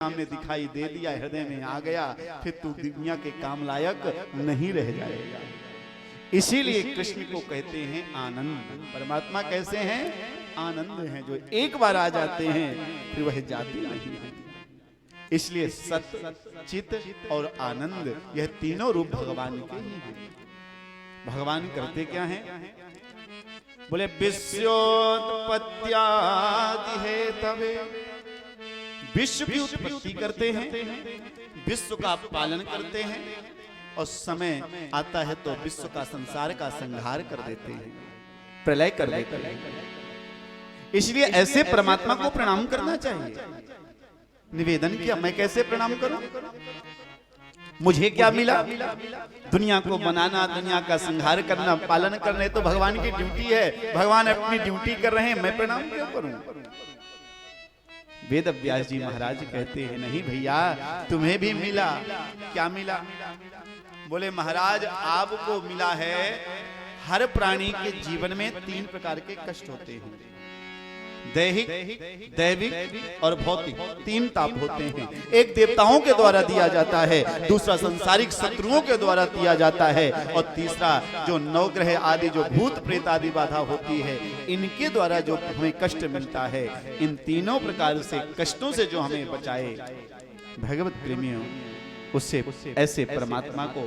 सामने दिखाई दे दिया, हृदय में आ गया, फिर तू दुनिया के काम लायक नहीं रह जाएगा। इसीलिए कृष्ण को कहते हैं आनंद। परमात्मा कैसे हैं? आनंद हैं, जो एक बार आ जाते हैं फिर वह जाते नहीं हैं। इसलिए सत्य, चित और आनंद, यह तीनों रूप भगवान के ही हैं। भगवान करते क्या हैं? बोले विश्वोत्पत्त्यादि हेतवे, विश्व की उत्पत्ति करते हैं, विश्व का पालन करते हैं, और समय आता है तो विश्व का, संसार का संहार कर देते हैं, प्रलय कर देते हैं। इसलिए ऐसे परमात्मा को प्रणाम करना चाहिए। निवेदन किया, मैं कैसे प्रणाम करूं? मुझे क्या मिला? दुनिया को बनाना, दुनिया का संहार करना, पालन करना, तो भगवान की ड्यूटी है। भगवान अपनी ड्यूटी कर रहे हैं, मैं प्रणाम क्यों करूं? वेद व्यास जी महाराज कहते हैं, नहीं भैया, तुम्हें भी मिला। क्या मिला? बोले महाराज, आपको मिला है, हर प्राणी के जीवन में 3 प्रकार के कष्ट होते हैं, दैहिक, दैविक और भौतिक। 3 ताप होते हैं। एक देवताओं के द्वारा दिया जाता है, दूसरा संसारिक शत्रुओं के द्वारा दिया जाता है, और तीसरा जो नवग्रह आदि, जो भूत प्रेत आदि बाधा होती है, इनके द्वारा जो हमें कष्ट मिलता है। इन तीनों प्रकार से कष्टों से जो हमें बचाए भगवत प्रेमियों, उससे ऐसे परमात्मा को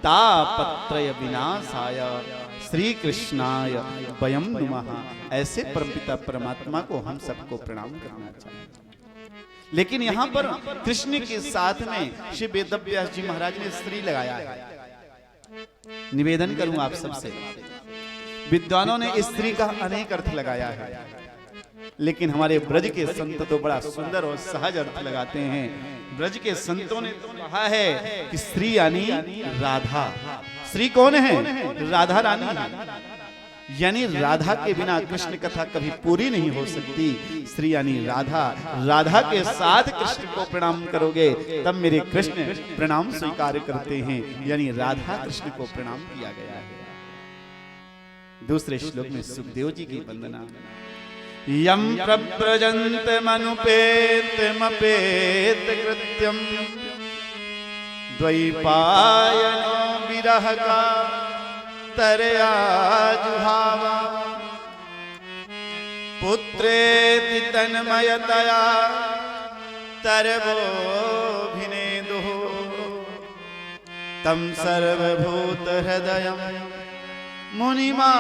तापत्रय विनाशाय श्री कृष्णाय वयम नुमः, ऐसे परमपिता परमात्मा को हम सबको प्रणाम करना चाहिए। लेकिन यहाँ पर कृष्ण के साथ में श्री वेदव्यास जी महाराज ने स्त्री लगाया है। निवेदन करूं आप सबसे, विद्वानों ने स्त्री का अनेक अर्थ लगाया है, लेकिन हमारे ब्रज के संत तो बड़ा सुंदर और सहज अर्थ लगाते हैं। ब्रज के संतों ने तो कहा है कि स्त्री यानी राधा। स्त्री कौन है? राधा रानी। यानी राधा के बिना कृष्ण कथा कभी पूरी नहीं हो सकती। स्त्री यानी राधा। राधा के साथ कृष्ण को प्रणाम करोगे तब मेरे कृष्ण प्रणाम स्वीकार करते हैं। यानी राधा कृष्ण को प्रणाम किया गया है। दूसरे श्लोक में सुखदेव जी की वंदना, यम प्रव्रजन्त मनुपेत कृत्यम द्वैपायनो विरह का तरया जुहावा पुत्रेति तन्मयतया तरवोभिनेदुः तम सर्वभूत हृदयं मुनिमानतोस्मि।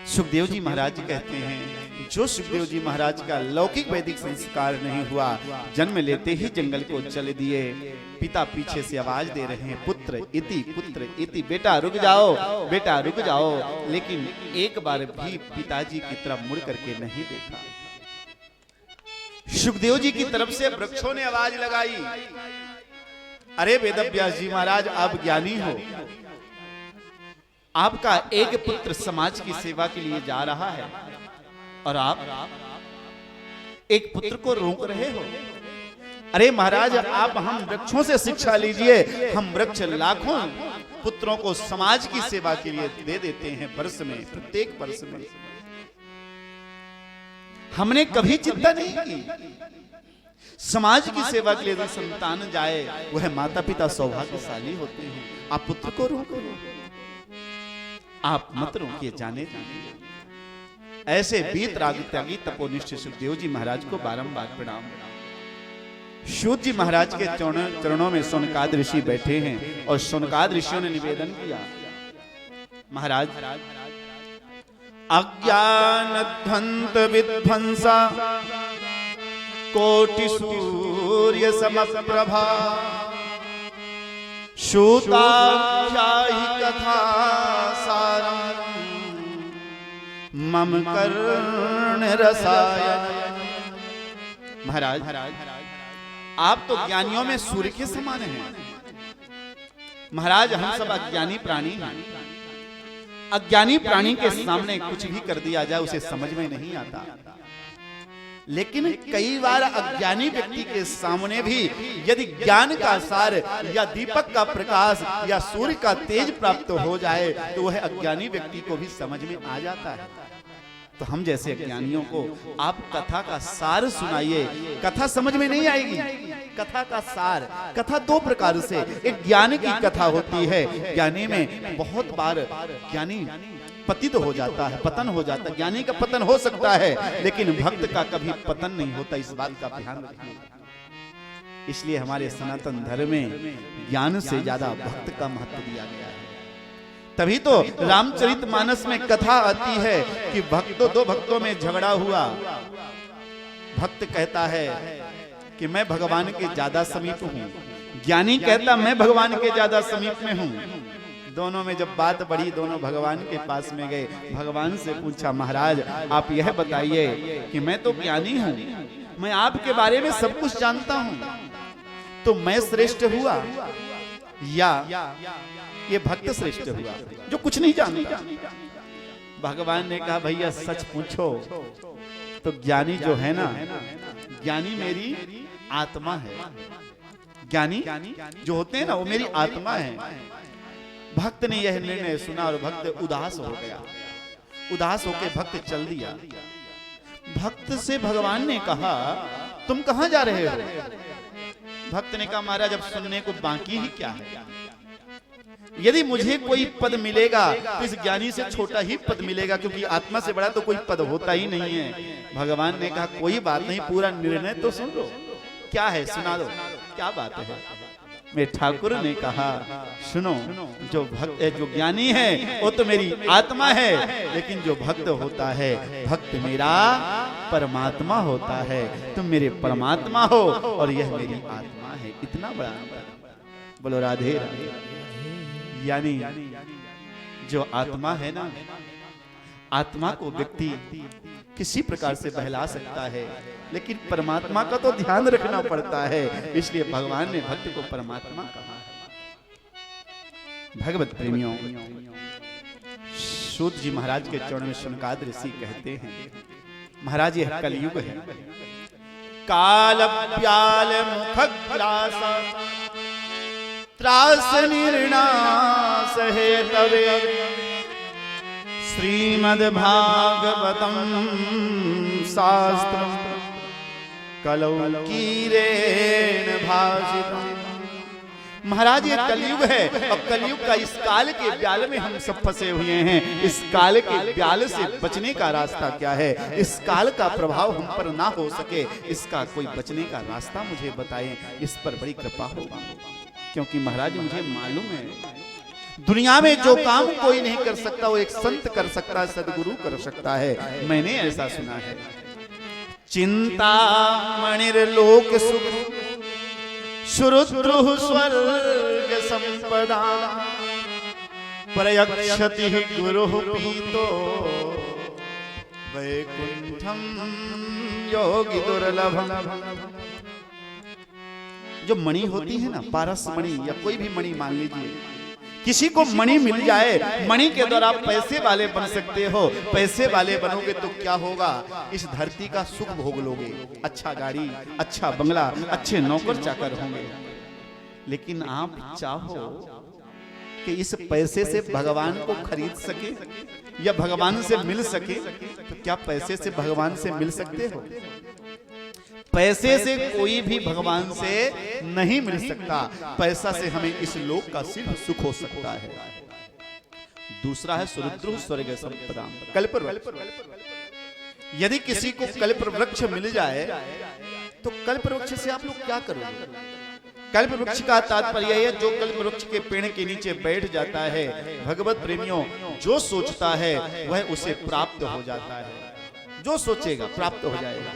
सुखदेव जी महाराज कहते हैं, जो सुखदेव जी महाराज का लौकिक वैदिक संस्कार नहीं हुआ, जन्म लेते ही जंगल को चल दिए। पिता पीछे से आवाज दे रहे हैं, पुत्र इति, बेटा रुक जाओ, बेटा रुक जाओ। लेकिन एक बार भी पिताजी की तरफ मुड़ करके नहीं देखा। सुखदेव जी की तरफ से वृक्षों ने आवाज लगाई, अरे वेदव्यास जी महाराज, आप ज्ञानी हो, आपका एक पुत्र समाज की सेवा के लिए जा रहा है और आप एक पुत्र को रोक रहे हो। अरे महाराज, आप हम वृक्षों से शिक्षा लीजिए। हम वृक्ष लाखों पुत्रों को समाज की सेवा के लिए दे देते हैं वर्ष में, प्रत्येक वर्ष में। हमने कभी चिंता नहीं की। समाज की सेवा के लिए यदि संतान जाए, वह माता पिता सौभाग्यशाली होते हैं। आप पुत्र को रोको, आप मत रोकिए, जाने दीजिए। ऐसे वीत राग त्यागी तपोनिष्ठ सुखदेव जी महाराज को बारंबार प्रणाम। सूत जी महाराज के चरणों में सोनकाद ऋषि बैठे हैं और सोनकाद ऋषियों ने निवेदन किया, महाराज, अज्ञानध्वंत विध्वंसा कोटि सूर्य समप्रभा सूताख्याहि कथा सारम मम कर्ण रसायन। महाराज, आप तो ज्ञानियों में सूर्य के समान हैं। महाराज, हम सब अज्ञानी प्राणी हैं। अज्ञानी प्राणी के सामने कुछ भी कर दिया जाए उसे समझ में नहीं आता। लेकिन कई बार अज्ञानी व्यक्ति के सामने भी यदि ज्ञान का सार या दीपक का प्रकाश या सूर्य का तेज प्राप्त हो जाए तो वह अज्ञानी व्यक्ति को भी समझ में आ जाता है। तो हम जैसे ज्ञानियों को आप कथा का सार सुनाइए, कथा समझ में नहीं आएगी। कथा का सार, कथा दो प्रकार से, एक ज्ञान की कथा होती है, ज्ञानी में बहुत बार ज्ञानी पतित हो जाता है, पतन हो जाता है, ज्ञानी का पतन हो सकता है, लेकिन भक्त का कभी पतन नहीं होता, इस बात का ध्यान रखिए। इसलिए हमारे सनातन धर्म में ज्ञान से ज्यादा भक्त का महत्व दिया गया है। तभी तो रामचरितमानस में कथा आती है कि दो भक्तों में झगड़ा हुआ। भक्त कहता है कि मैं भगवान के ज्यादा समीप हूँ, ज्ञानी कहता मैं भगवान के ज्यादा समीप में हूँ। दोनों में जब बात बढ़ी, दोनों भगवान के पास में गए, भगवान से पूछा महाराज आप यह बताइए कि मैं तो ज्ञानी हूँ, मैं आपके बारे में सब कुछ जानता हूँ, तो मैं श्रेष्ठ हुआ या ये भक्त श्रेष्ठ हुआ जो कुछ नहीं जानता? भगवान ने कहा भैया सच पूछो तो ज्ञानी जो है ना, ज्ञानी मेरी आत्मा है। ज्ञानी जो होते हैं ना वो मेरी आत्मा है। भक्त ने यह निर्णय सुना और भक्त उदास हो गया। उदास होकर भक्त चल दिया। भक्त से भगवान ने कहा तुम कहां जा रहे हो? भक्त ने कहा महाराज अब सुनने को बाकी ही क्या है, यदि मुझे कोई पद मिलेगा तो इस ज्ञानी से छोटा ही पद मिलेगा, क्योंकि आत्मा से बड़ा तो कोई पद होता ही नहीं है। भगवान ने कहा कोई बात नहीं, पूरा निर्णय तो सुन लो, क्या है सुना दो, क्या बात है? मेरे ठाकुर ने कहा सुनो, जो भक्त जो ज्ञानी है वो तो मेरी आत्मा है, लेकिन जो भक्त होता है, भक्त मेरा परमात्मा होता है। तुम मेरे परमात्मा हो और यह मेरी आत्मा है। इतना बड़ा अंतर। बोलो राधे राधे। यानी जो आत्मा है ना, आत्मा को व्यक्ति किसी प्रकार से बहला सकता है, लेकिन परमात्मा का तो ध्यान रखना पड़ता है। इसलिए भगवान ने भक्त को परमात्मा कहा है। भगवत प्रेमियों, सूत जी महाराज के चरण में शुनकाद ऋषि कहते हैं महाराज यह कलयुग है, काल प्याल मुख ग्रास त्रास निर्णास है तवे, श्रीमद् भागवतम शास्त्रम कलौ कीरेण भाषितम्। महाराज ये कलयुग है, और कलयुग का इस काल के ब्याल में हम सब फंसे हुए हैं। इस काल के ब्याल से बचने का रास्ता क्या है? इस काल का प्रभाव हम पर ना हो सके, इसका कोई बचने का रास्ता मुझे बताएं, इस पर बड़ी कृपा होगी। क्योंकि महाराज मुझे मालूम है दुनिया में जो काम कोई नहीं कर सकता वो एक संत कर सकता है, सदगुरु कर सकता है। मैंने ऐसा सुना है, चिंता मणिर्लोक सुख श्रुद्रुः स्वर्ग संपदा, प्रयक्षति गुरुः पीतो वैकुंठम योगी दुर्लभम। जो मणि होती है ना, पारस मणि या कोई भी मणि मान लीजिए, किसी को मणि मिल जाए, मणि के द्वारा आप पैसे वाले बन सकते हो। पैसे वाले बनोगे तो क्या होगा? इस धरती का सुख भोग लोगे, अच्छा गाड़ी, अच्छा बंगला, अच्छे नौकर चाकर होंगे। लेकिन आप चाहो कि इस पैसे से भगवान को खरीद सके या भगवान से मिल सके, तो क्या पैसे से भगवान से मिल सकते हो? पैसे से कोई भी भगवान से नहीं मिल सकता। पैसा से हमें इस लोक का सिर्फ सुख हो सकता है। दूसरा है सुरुद्रुः स्वर्ग संपदा, कल्पवृक्ष। यदि किसी को कल्पवृक्ष मिल जाए तो कल्पवृक्ष से आप लोग क्या करोगे? कल्पवृक्ष का तात्पर्य है जो कल्पवृक्ष के पेड़ के नीचे बैठ जाता है, भगवत प्रेमियों, जो सोचता है वह उसे प्राप्त हो जाता है। जो सोचेगा प्राप्त हो जाएगा।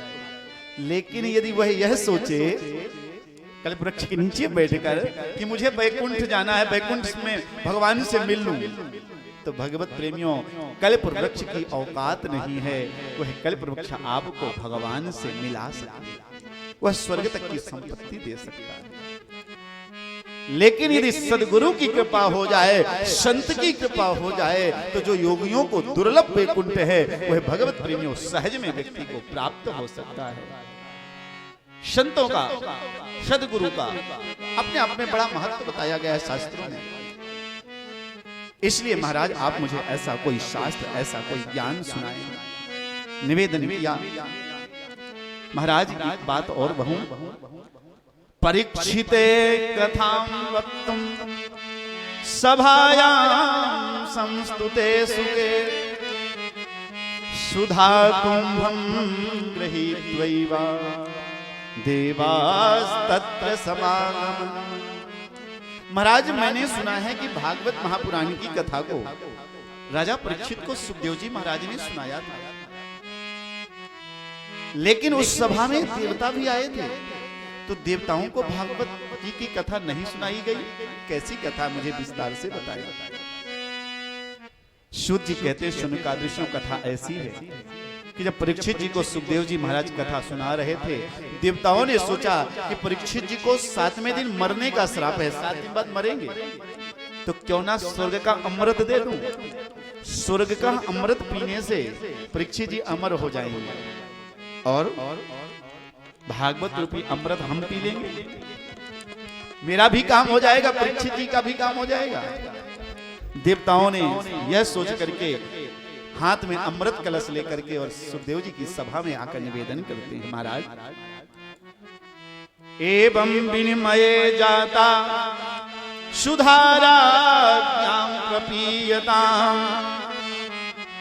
लेकिन यदि वह यह सोचे कल्पवृक्ष के नीचे बैठकर कि मुझे बैकुंठ जाना है, बैकुंठ में भगवान से मिल लूं, तो भगवत प्रेमियों कल्पवृक्ष की औकात नहीं है। वह कल्पवृक्ष आपको भगवान से मिला सकता, वह स्वर्ग तक की संपत्ति दे सकता है। लेकिन यदि सदगुरु की कृपा हो जाए, संत की कृपा हो जाए, तो जो योगियों को दुर्लभ वैकुंठ है वह भगवत प्रेमियों सहज में व्यक्ति को प्राप्त हो सकता है। संतों का, सदगुरु का अपने आप में बड़ा महत्व बताया गया है शास्त्रों में। इसलिए महाराज आप मुझे ऐसा कोई शास्त्र, ऐसा कोई ज्ञान सुनाएं निवेदन किया। महाराज एक बात और कहूं, परीक्षिते कथां वक्तुं सभायां संस्तुते सुखे सुधा कुंभं गृहीत्वैव देवास्तत्र समागमन्। महाराज मैंने सुना है कि भागवत महापुराण की कथा को राजा परीक्षित को सुखदेव जी महाराज ने सुनाया था, लेकिन उस सभा में देवता भी आए थे, तो देवताओं को भागवत जी की कथा नहीं सुनाई गई। कैसी कथा, मुझे विस्तार से बताइए। शुद्ध जी कहते हैं शुनकादृशों कथा ऐसी है कि जब परीक्षित जी को सुखदेव जी महाराज कथा सुना रहे थे, देवताओं ने सोचा कि परीक्षित जी को 7वें दिन मरने का श्राप है, 7 दिन बाद मरेंगे, तो क्यों ना स्वर्ग का अमृत दे दूं। स्वर्ग का अमृत पीने से परीक्षित जी अमर हो जाएंगे और भागवत रूपी अमृत हम पी लेंगे, मेरा भी काम हो जाएगा, परीक्षित जी का भी काम हो जाएगा। देवताओं ने यह सोच करके हाथ में अमृत कलश लेकर के और सुखदेव जी की सभा में आकर निवेदन करते हैं, महाराज एवं विनिमये जाता सुधाराज्ञां प्रपीयतां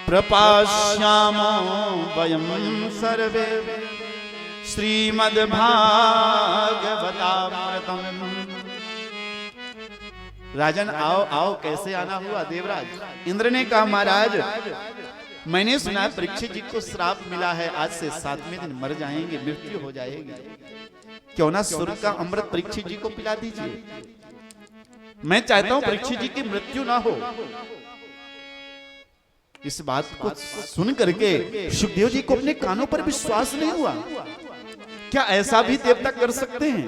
प्रपास्यामो वयं सर्वे श्रीमद्भागवतामृतम्। राजन आओ आओ, कैसे आना हुआ देवराज। इंद्र ने कहा महाराज मैंने सुना परीक्षित जी को श्राप मिला है, आज से 7वें दिन मर जाएंगे, मृत्यु हो जाएगी, क्यों ना स्वर्ग का अमृत परीक्षित जी को पिला दीजिए। मैं चाहता हूं परीक्षित जी की मृत्यु ना हो। इस बात को सुन करके सुखदेव जी को अपने कानों पर विश्वास नहीं हुआ। क्या ऐसा भी देवता कर सकते हैं?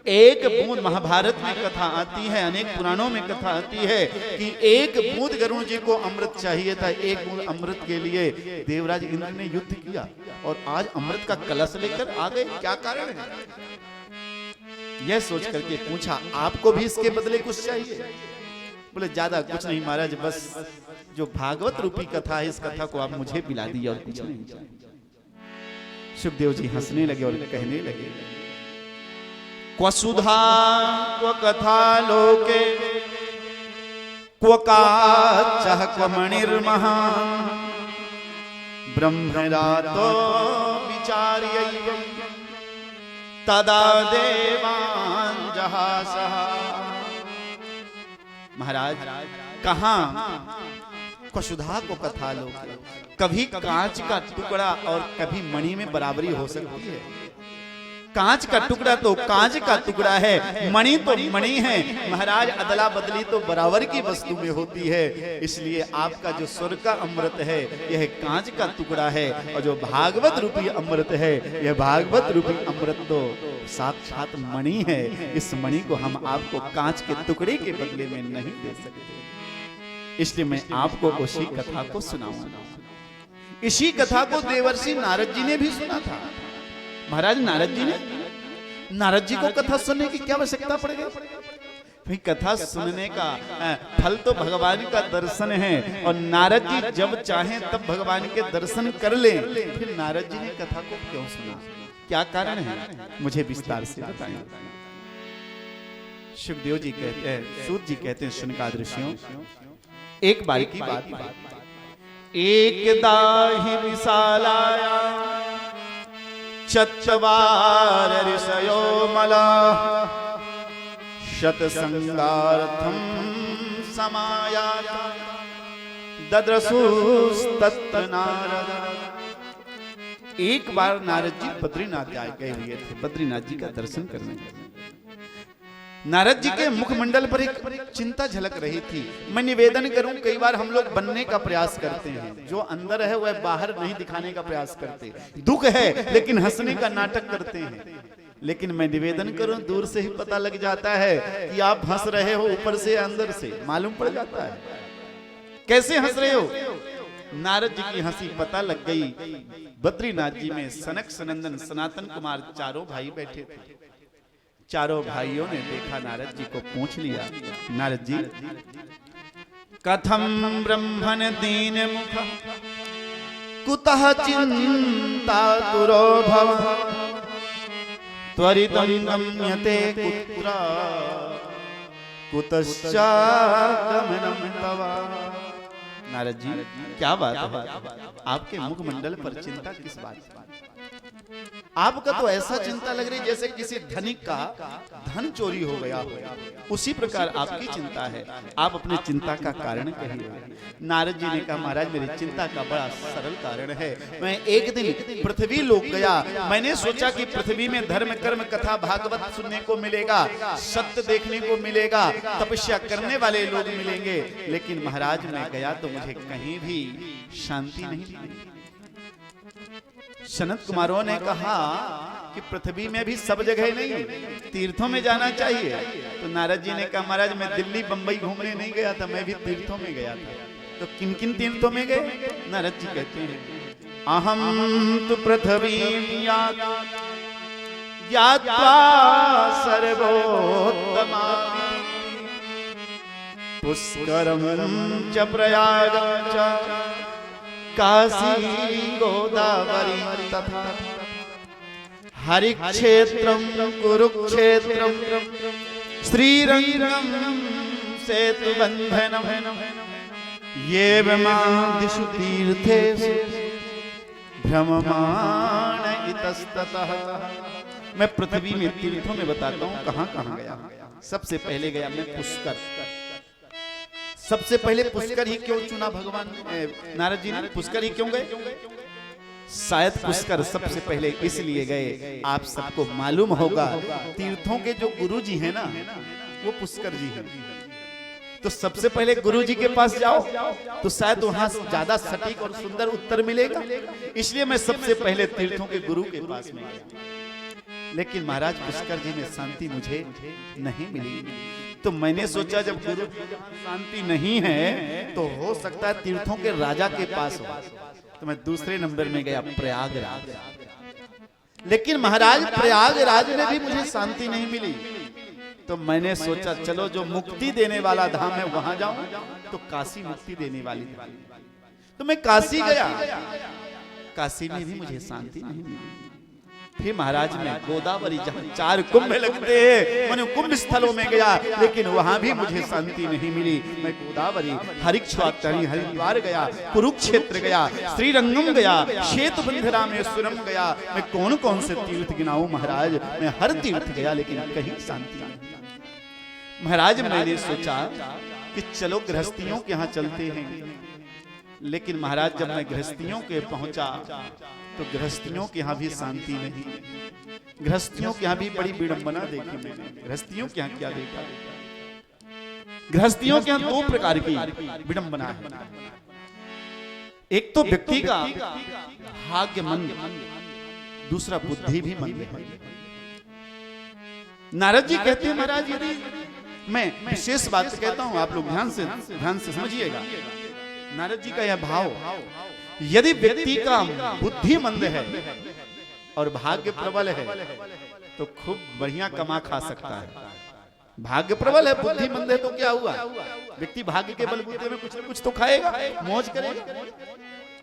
एक बूंद, महाभारत में कथा आती है, अनेक पुराणों में कथा आती है कि एक बूंद गरुड़ जी को अमृत चाहिए था, एक बूंद अमृत के लिए देवराज इंद्र ने युद्ध किया और आज अमृत का कलश लेकर आ गए, क्या कारण है? यह सोच करके पूछा आपको भी इसके बदले कुछ चाहिए? बोले ज्यादा कुछ नहीं महाराज, बस जो भागवत रूपी कथा है इस कथा को आप मुझे पिला दिए और कुछ नहीं चाहिए। सुखदेव जी हंसने लगे और कहने लगे क्व सुधा क्व कथा लोके क्व काचः क्व मणिर्महा ब्रह्मरातो विचार्यैव तदा देवान् जहासः। महाराज कहाँ को सुधा को कथा लो, कभी कांच का टुकड़ा और कभी मणि में बराबरी हो सकती है। कांच का टुकड़ा तो कांच का टुकड़ा है, मणि तो मणि है। महाराज अदला बदली तो बराबर की वस्तु में होती है, इसलिए आपका जो स्वर्ग का अमृत है यह कांच का टुकड़ा है और जो भागवत रूपी अमृत है यह भागवत रूपी अमृत तो साक्षात मणि है। इस मणि को हम आपको कांच के टुकड़े के बदले में नहीं दे सकते, इसलिए मैं आपको उसी कथा को सुनाऊंगा। इसी कथा को देवर्षि नारद जी ने भी सुना था। महाराज नारद जी को कथा सुनने की क्या आवश्यकता पड़ गई? भाई कथा सुनने का फल तो भगवान का दर्शन है और नारद जी जब चाहें तब भगवान के दर्शन कर लें, फिर नारद जी ने कथा को क्यों सुना, क्या कारण है? मुझे विस्तार से बताएं। सुखदेव जी कहते हैं, सूत जी कहते हैं शुनकादृशियों, एक बार की बात, एकदा हि विशालाया चत्वार ऋषयो मला शतसंगार्थं समायाता ददृशुस्तत्र नारद। एक बार नारद जी बद्रीनाथ गए हुए थे, बद्रीनाथ जी का दर्शन करने गए। नारद जी के मुखमंडल पर एक चिंता झलक रही थी। मैं निवेदन करूं, कई बार हम लोग बनने का प्रयास करते हैं, जो अंदर है वह बाहर नहीं दिखाने का प्रयास करते। दुख है लेकिन हंसने का नाटक करते हैं। लेकिन मैं निवेदन करूं, दूर से ही पता लग जाता है कि आप हंस रहे हो, ऊपर से अंदर से मालूम पड़ जाता है। कैसे हंस रहे हो? नारद जी की हंसी पता लग गई। बद्रीनाथ जी में सनक सनंदन सनातन कुमार चारों भाई बैठे थे। चारों भाइयों ने देखा नारद जी को, पूछ लिया नारद जी कथम ब्रह्मण दीन मुख कुतः चिंता तुरो भव त्वरितं गम्यते कुत्र कुतश्चागमनं तव। नारद जी क्या बात है, आपके मुखमंडल पर चिंता किस बात की? आपका तो ऐसा चिंता लग रही जैसे किसी धनिक का धन चोरी हो गया हो, उसी प्रकार आपकी चिंता है। आप अपनी चिंता का कारण कहिए। नारद जी ने कहा महाराज मेरी चिंता का बड़ा सरल कारण है। मैं एक दिन पृथ्वी लोक गया, मैंने सोचा कि पृथ्वी में धर्म कर्म कथा भागवत सुनने को मिलेगा, सत्य देखने को मिलेगा, तपस्या करने वाले लोग मिलेंगे, लेकिन महाराज मैं गया तो मुझे कहीं भी शांति नहीं मिली। सनत कुमारों ने कहा कि पृथ्वी में भी सब जगह नहीं, तीर्थों में जाना चाहिए। तो नारद जी ने कहा महाराज मैं दिल्ली बंबई घूमने नहीं गया था, मैं भी तीर्थों में गया था। तो किन किन तीर्थों में गए? नारद जी कहते हैं अहम तु पृथ्वीं ज्ञात्वा सर्वोत्तमा पुष्करम च प्रयागं च काशी गोदावरी तथा हरिक्षेत्रम कुरुक्षेत्रम श्रीरंगम सेतुबंधनम ये दिशु तीर्थेषु भ्रममाण इतस्ततः। मैं पृथ्वी में तीर्थों में बताता हूँ कहाँ कहाँ गया। सबसे पहले गया मैं पुष्कर। सबसे पहले पुष्कर ही क्यों चुना भगवान नारद जी ने? पुष्कर ही क्यों गए? शायद पुष्कर सबसे पहले इसलिए गए, आप सबको मालूम होगा तीर्थों के जो गुरु जी हैं ना वो पुष्कर जी हैं। तो सबसे पहले गुरु जी के पास जाओ तो शायद वहां ज्यादा सटीक और सुंदर उत्तर मिलेगा, इसलिए मैं सबसे पहले तीर्थों के गुरु के पास में गया। लेकिन महाराज पुष्कर जी में शांति मुझे नहीं मिली। तो मैंने सोचा जब गुरु शांति नहीं है तो हो सकता है तीर्थों के राजा के पास हो। तो मैं दूसरे नंबर में गया प्रयागराज। लेकिन महाराज प्रयागराज में भी मुझे शांति नहीं मिली। तो मैंने सोचा चलो जो मुक्ति देने वाला धाम है वहां जाऊं, तो काशी मुक्ति देने वाली धाम। तो मैं काशी गया, काशी में भी मुझे शांति नहीं मिली। फिर महाराज में गोदावरी जहाँ 4 कुंभ लगते हैं मैंने कुंभ स्थलों में गया, लेकिन वहां भी मुझे शांति नहीं मिली। मैं गोदावरी हरिक्षेत्र हरिद्वार गया, कुरुक्षेत्र गया, श्रीरंगम गया, श्वेतबंध रामेश्वरम गया। मैं कौन कौन से तीर्थ गिनाऊं महाराज? मैं हर तीर्थ गया लेकिन कहीं शांति नहीं। महाराज मैंने सोचा कि चलो गृहस्थियों के यहाँ चलते हैं। लेकिन महाराज जब मैं गृहस्थियों के पहुंचा तो गृहस्थियों के यहाँ भी शांति नहीं। गृहस्थियों के यहाँ भी बड़ी विडंबना देखी मैंने। गृहस्थियों के यहाँ क्या देखा? गृहस्थियों के यहाँ 2 प्रकार की विडंबना है। एक तो व्यक्ति का भाग्य मंद, दूसरा बुद्धि भी मंद है। नारद जी कहते हैं महाराज यदि मैं विशेष बात कहता हूं, आप लोग ध्यान से समझिएगा। नारद जी का यह भाव, यदि व्यक्ति का बुद्धि मंद है और भाग्य प्रबल है तो खूब बढ़िया कमा खा सकता है। भाग्य प्रबल है, बुद्धि मंद है तो क्या हुआ? व्यक्ति भाग्य के बलबूते में कुछ न कुछ तो खाएगा, मौज करेगा।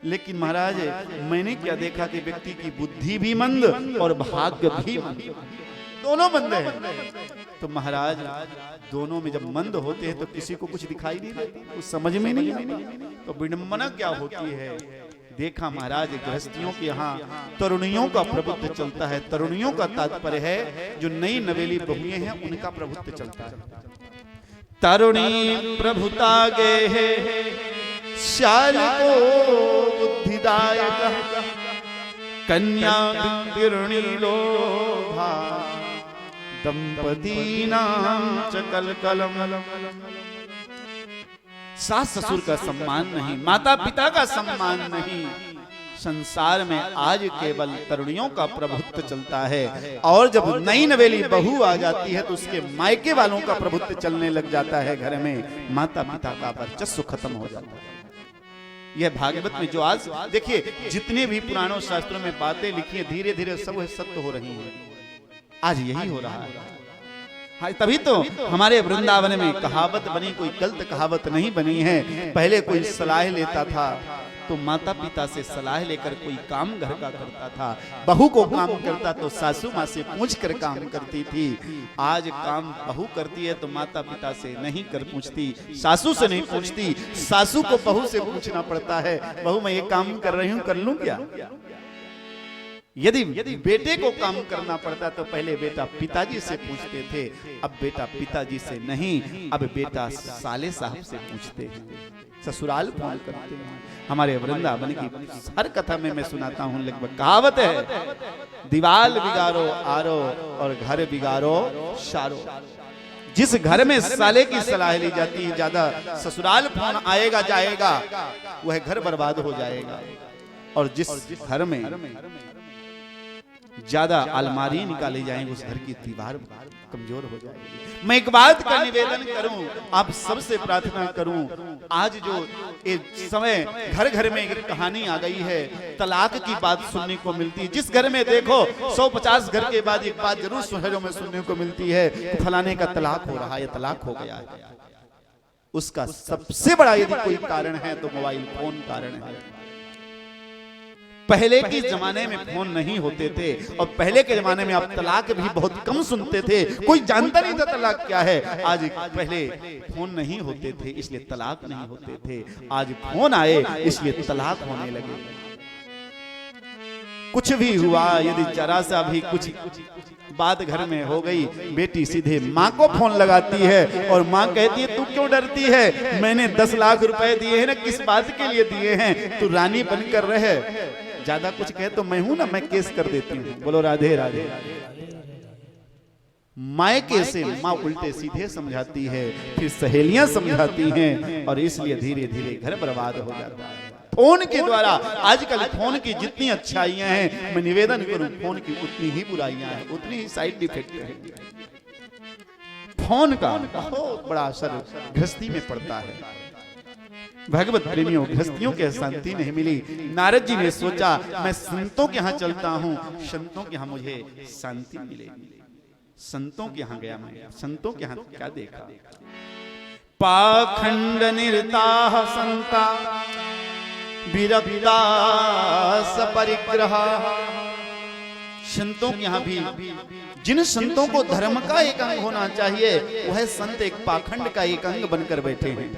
लेकिन महाराज मैंने क्या देखा कि व्यक्ति की बुद्धि भी मंद और भाग्य भी मंद, दोनों मंद है। तो महाराज दोनों में जब मंद होते हैं तो किसी को कुछ दिखाई नहीं देता, कुछ समझ में नहीं आता। तो विडंबना क्या होती है? देखा महाराज गृहस्थियों के यहाँ तरुणियों का प्रभुत्व चलता है। तरुणियों का तात्पर्य है जो नई नवेली बहुएं हैं उनका प्रभुत्व चलता है। तरुणी प्रभुता गे है श्याल को बुद्धिदायक कन्या विरणी लोभा दंपतीनां च कलकलम। सास ससुर का सम्मान नहीं, माता पिता का सम्मान नहीं, संसार में आज केवल तरुणियों का प्रभुत्व चलता है। और जब नई नवेली बहू आ जाती है तो उसके मायके वालों का प्रभुत्व चलने लग जाता है। घर में माता पिता का वर्चस्व खत्म हो जाता है। यह भागवत में जो आज देखिए जितने भी पुराणों शास्त्रों में बातें लिखी है धीरे धीरे सब सत्य हो रही है। आज यही हो रहा है। हाँ, तभी तो हमारे वृंदावन में कहावत बनी, कोई गलत कहावत नहीं बनी है। पहले कोई सलाह लेता था तो माता पिता से सलाह लेकर कोई काम घर का करता था। बहू को काम करता तो सासू माँ से पूछ कर काम करती थी। आज काम बहू करती है तो माता पिता से नहीं कर पूछती, सासू से नहीं पूछती, सासू को बहू से पूछना पड़ता है, बहू मैं ये काम कर रही हूँ, कर लूं क्या? यदि बेटे को काम करना पड़ता तो पहले बेटा पिताजी से पूछते थे, अब बेटा पिताजी से नहीं, अब बेटा साले साहब से पूछते हैं, ससुराल फोन करते हैं। हमारे वृंदावन की हर कथा में मैं सुनाता हूं, लगभग कहावत है, दीवाल बिगाड़ो आरो और घर बिगाड़ो शारो। जिस घर में साले की सलाह ली जाती है, ज्यादा ससुराल फोन आएगा जाएगा, वह घर बर्बाद हो जाएगा। और जिस घर में ज्यादा अलमारी निकाली जाएंगे, उस घर की दीवार कमजोर हो जाएगी। मैं एक बात का निवेदन करूं, आप सबसे प्रार्थना करूं, आज जो समय घर घर में एक कहानी आ गई है, तलाक की बात सुनने को मिलती है। जिस घर में देखो 150 घर के बाद एक बात जरूर शहरों में सुनने को मिलती है, फलाने का तलाक हो रहा है, तलाक हो गया है। उसका सबसे बड़ा यदि कोई कारण है तो मोबाइल फोन कारण है। पहले के जमाने में फोन नहीं होते थे, और पहले के जमाने में आप तलाक भी बहुत कम सुनते थे, कोई जानता नहीं था तलाक क्या है। आज पहले फोन नहीं होते थे इसलिए तलाक नहीं होते थे, आज फोन आए इसलिए तलाक होने लगे। कुछ भी हुआ, यदि जरा सा भी कुछ बात घर में हो गई, बेटी सीधे माँ को फोन लगाती है और माँ कहती है तू क्यों डरती है, मैंने 10 लाख रुपए दिए हैं ना, किस बात के लिए दिए हैं, तू रानी बनकर रहे। ज्यादा कुछ कहे तो मैं हूं ना, मैं केस कर देती हूँ। बोलो राधे राधे। मायके से माँ उल्टे सीधे समझाती है, फिर सहेलियां समझाती हैं, और इसलिए धीरे धीरे घर बर्बाद हो जाता है। फोन के द्वारा आजकल फोन की जितनी अच्छाइयां हैं, मैं निवेदन करूं फोन की उतनी ही बुराइयां हैं, उतनी ही साइड इफेक्ट है। फोन का बहुत बड़ा असर गृहस्थी में पड़ता है। भगवत प्रेमियों, गृहस्थियों के शांति नहीं मिली। नारद जी ने सोचा मैं संतों के यहाँ चलता हूँ, संतों के यहाँ मुझे शांति मिलेगी। संतों के यहाँ गया मैं, संतों के यहाँ क्या देखा, पाखंड निरताः संता विरक्ता सपरिग्रहा। संतों के यहाँ भी जिन संतों को धर्म का एक अंग होना चाहिए, वह संत एक पाखंड का एक अंग बनकर बैठे हैं।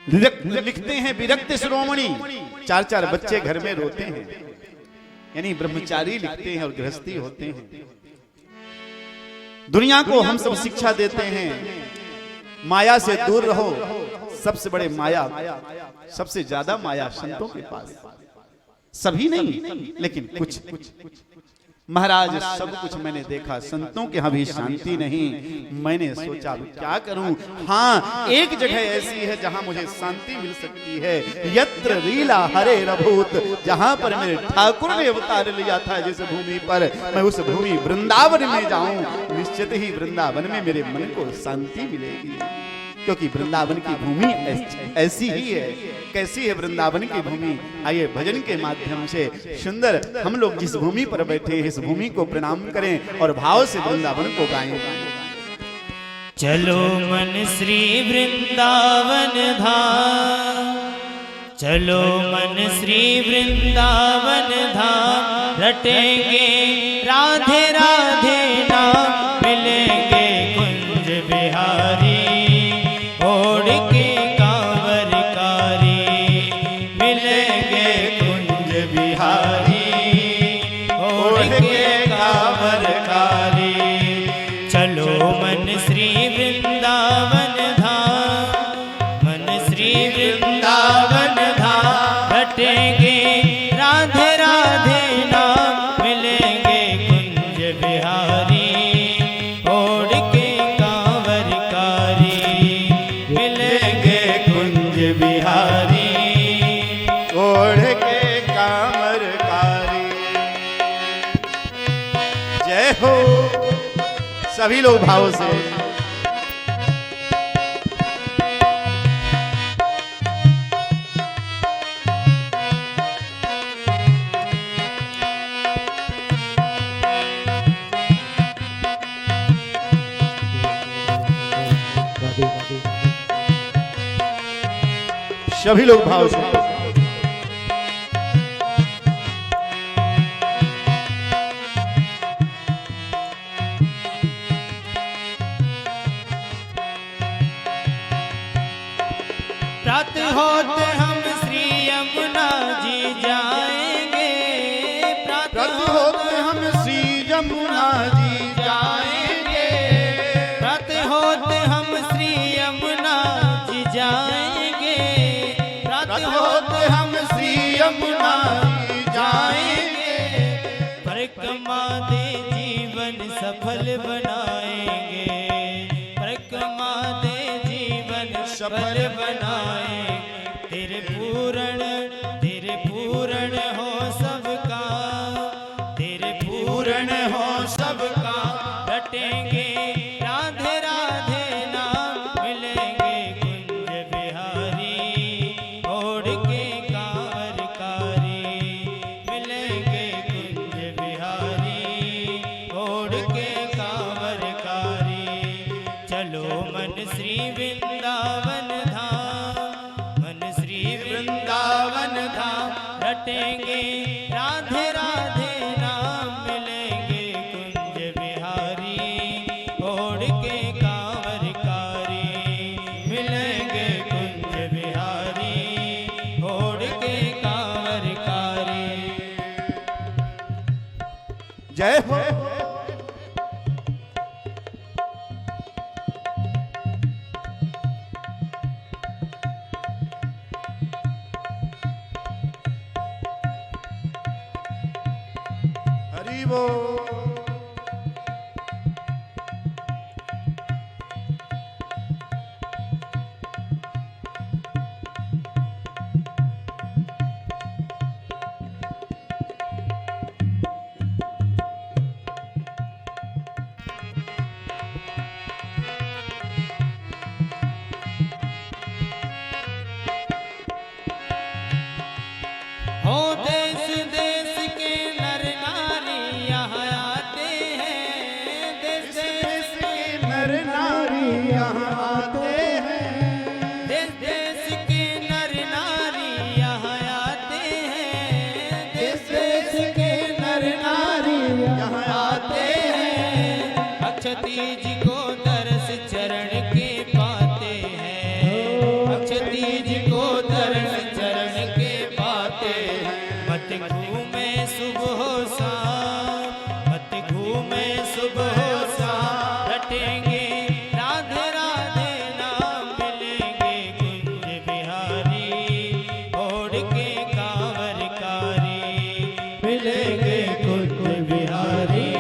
लिखते हैं विरक्त शिरोमणि, 4-4 बच्चे घर में रोते हैं, यानी ब्रह्मचारी लिखते हैं और गृहस्थी होते हैं। दुनिया को हम सब शिक्षा देते हैं, माया से दूर रहो। सबसे बड़े माया, सबसे ज्यादा माया संतों के पास, सभी नहीं लेकिन कुछ। महाराज सब कुछ मैंने देखा, संतों के यहाँ भी शांति नहीं। मैंने सोचा क्या करूं। हाँ, एक जगह ऐसी है जहां मुझे शांति मिल सकती है, यत्र लीला हरे रभूत, जहां पर मेरे ठाकुर ने अवतार लिया था जिस भूमि पर, मैं उस भूमि वृंदावन में जाऊं, निश्चित ही वृंदावन में मेरे मन को शांति मिलेगी। क्योंकि वृंदावन की भूमि ऐसी ही है। कैसी है वृंदावन की भूमि? आइए भजन के माध्यम से सुंदर हम लोग जिस भूमि पर बैठे हैं, इस भूमि को प्रणाम करें और भाव से वृंदावन को गाएं। चलो मन श्री वृंदावन धाम, चलो मन श्री वृंदावन धाम, रटेंगे राधे राधे नाम, मिलेंगे कुंज बिहारी, ओढ़ के कांवरकारी, मिलेंगे कुंज बिहारी, ओढ़ के कांवरकारी। चलो मन श्री वृंदावन धाम, मन श्री वृंदावन धाम, रटेंगे राधे राधे नाम, मिलेंगे कुंज बिहारी, ओढ़ के कांवरकारी, मिलेंगे कुंज बिहारी, ओढ़ के कांवरकारी। जय हो। सभी लोग भाव से सभी लोग भाव से प्रातः होते हम श्री यमुना जी जाएंगे, प्रातः होते हम श्री यमुना जी जाएंगे, प्रातः होते हम श्री यमुना जी जाएंगे, प्रातः होते हम श्री यमुना जी जाएंगे, परिक्रमा दे जीवन सफल बनाएंगे, परिक्रमा दे जीवन सफल बनाए, तेरे पूर्ण हो सबका, तेरे पूर्ण हो सबका, रटेंगे राधे राधे नाम, मिलेंगे कुंज बिहारी ओढ़ के कांवरकारी, मिलेंगे कुंज बिहारी ओढ़ के कांवरकारी, चलो मन श्री वृंदावन धाम, मन श्री वृंदावन धाम, रटेंगे राधे राधे नाम, मिलेंगे कुंज बिहारी ओढ़ के कांवरकारी, मिलेंगे कुंज बिहारी ओढ़ के कांवरकारी। जय हो। हरि बोल। हो देश देश के नर नारी यहाँ आते हैं, देश देश के नर नारी यहाँ आते हैं, देश देश के नर नारी यहाँ आते हैं, देश देश के नर नारी यहाँ आते हैं, अक्षती जी को दर्श चरण के पाते हैं, अक्षती जी को दर्श चरण के पाते हैं, मत घूमे सुबह शाम, मत घूमे सुबह शाम, रटेंगे राधे राधे नाम, मिलेंगे कुंज बिहारी ओढ़ के कांवरकारी, मिलेंगे कुंज बिहारी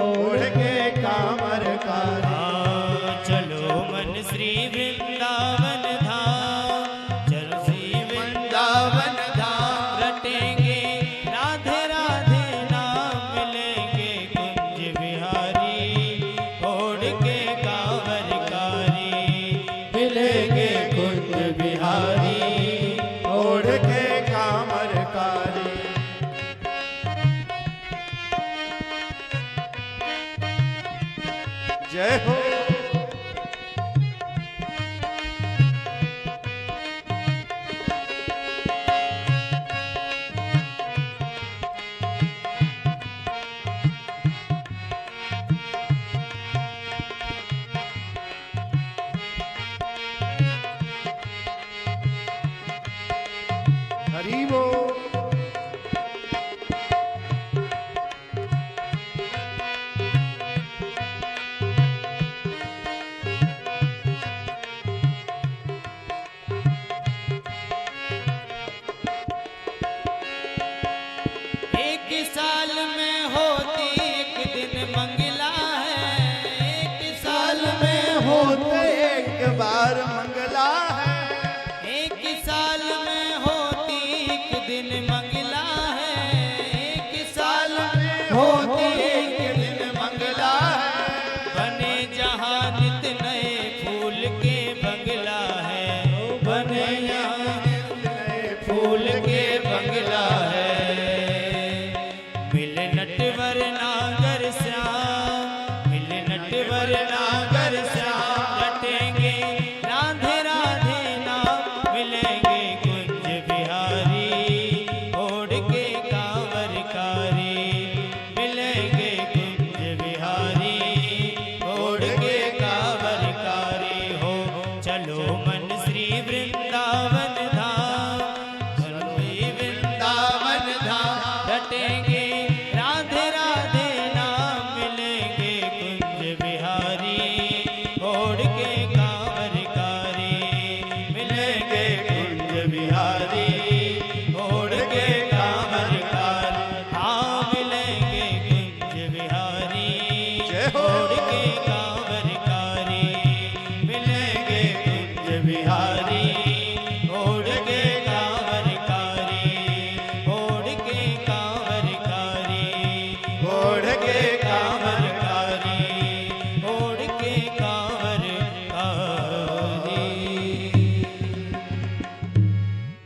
ओढ़ के कांवरकारी। चलो मन श्री वृंदावन धाम, चलो श्री वृंदावन धाम, रटेंगे राधे राधे नाम, मिलेंगे कुंज बिहारी ओढ़ के कांवरकारी, मिलेंगे कुंज बिहारी ओढ़ के कांवरकारी। जय हो। हरि बोल। एक साल में होती एक दिन मंगला है, एक साल में होते एक बार मंगला है, एक साल में होती एक दिन मंगला है, एक साल में होती एक दिन मंगला है, बने जहाँ नित नए फूल के बंगला है, बने यहाँ फूल के बंगला है, मिल नटवर नागर श्याम, मिल नटवर नागर श्याम, रटेंगे राधे राधे नाम, मिलेंगे कहेंगे राधे राधे नाम मिलेंगे कुंज बिहारी छोड़ के कांवरकारी मिलेंगे कुंज बिहारी छोड़ के कांवरकारी हाँ मिलेंगे कुंज बिहारी छोड़ के कांवरकारी मिलेंगे कुंज बिहारी छोड़ के कांवरकारी छोड़ के कांवरकारी छोड़ के कांवरकारी छोड़ के कांवरकारी।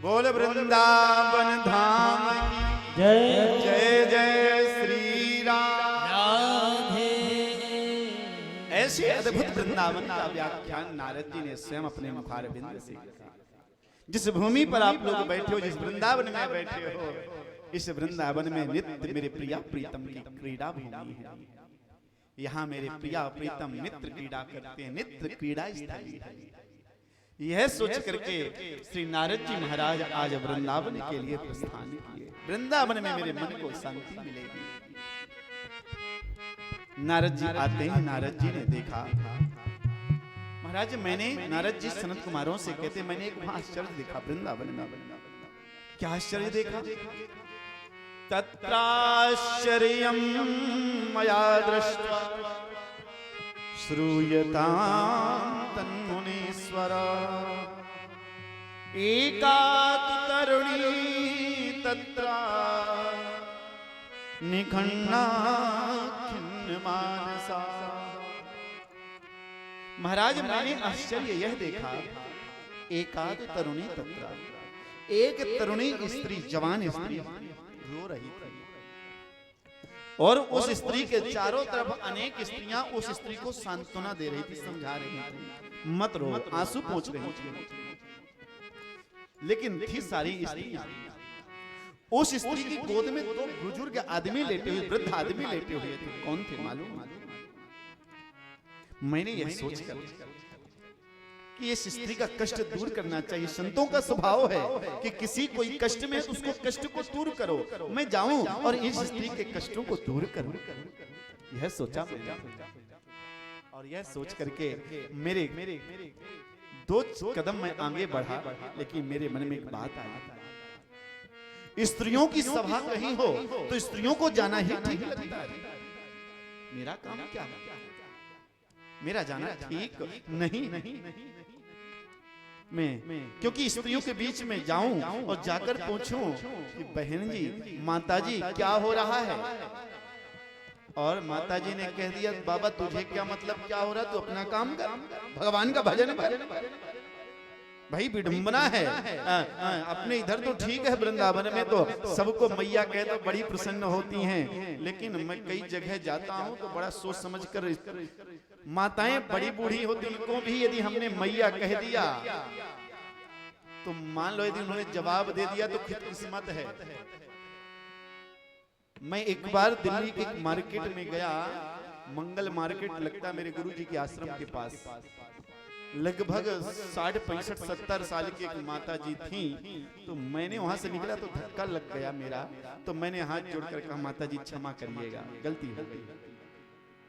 बोल वृंदावन धाम की जय जय जय श्री राम। राधे। ऐसे अद्भुत वृंदावन का व्याख्यान नारद जी ने स्वयं अपने मुखारविंद से किया। जिस भूमि पर आप लोग बैठे हो, जिस वृंदावन में बैठे हो, इस वृंदावन में नित्य मेरे प्रिया प्रीतम की क्रीड़ा भूमि है। यहाँ मेरे प्रिया प्रीतम नित्य क्रीड़ा करते हैं, नित्य क्रीड़ा स्थली है। यह सोच करके श्री नारद जी महाराज आज वृंदावन के लिए प्रस्थान किए। वृंदावन में मेरे मन को शांति मिलेगी। नारद जी आते हैं। नारद जी ने देखा, महाराज मैंने, नारद जी सनत कुमारों से कहते, मैंने एक वहां आश्चर्य देखा वृंदावन में। क्या आश्चर्य देखा? तत्राश्चर्यं मया दृष्ट्वा श्रूयतां तन्मुनीश्वर एका तु तरुणी तत्रा निखन्ना खिन्नमानसा। महाराज मैंने आश्चर्य यह देखा, एकाद तरुणी तत्रा, एक तरुणी स्त्री, जवान स्त्री रो रही थी और उस स्त्री के चारों तरफ अनेक स्त्रियां उस स्त्री को सांत्वना दे रही थी, समझा रही थी, मत रो, आंसू पोंछ रही थी। लेकिन थी सारी स्त्रियां। उस स्त्री की गोद में दो बुजुर्ग आदमी लेटे हुए, वृद्ध आदमी लेटे हुए थे। कौन थे मालूम? मैंने यह सोचकर कि इस स्त्री का कष्ट दूर करना चाहिए। संतों का स्वभाव है कि किसी कोई कष्ट में तो उसको कष्ट को दूर करो। मैं जाऊं और इस स्त्री के कष्टों को दूर करूं, यह सोचा मैंने। और यह सोच करके मेरे दो कदम मैं आगे बढ़ा, लेकिन मेरे मन में एक बात आई, स्त्रियों की सभा कहीं हो तो स्त्रियों को जाना ही ठीक लगता है। मेरा काम क्या है? मेरा जाना ठीक नहीं। मैं क्योंकि स्त्रियों के बीच में जाऊं और जाकर पूछूं कि बहन जी, माता जी क्या हो रहा है? और माता जी ने कह दिया, बाबा तुझे क्या मतलब क्या हो रहा, तू अपना काम कर, भगवान का भजन कर। भाई विडंबना है। अपने इधर तो ठीक है, वृंदावन में तो सबको मैया कह तो बड़ी प्रसन्न होती हैं, लेकिन मैं कई जगह जाता हूं तो बड़ा सोच समझ कर, माताएं बड़ी बूढ़ी होती, उनको भी यदि हमने मैया कह दिया तो मान लो यदि उन्होंने जवाब दे दिया तो खुशकिस्मत है। मैं एक बार दिल्ली के मार्केट में गया, मंगल मार्केट लगता मेरे गुरुजी के आश्रम के पास। लगभग 60, 65, 70 साल की एक माता जी थी। तो मैंने वहां से निकला तो धक्का लग गया मेरा, तो मैंने हाथ जोड़कर कहा, माता जी क्षमा करिएगा, गलती हो गई।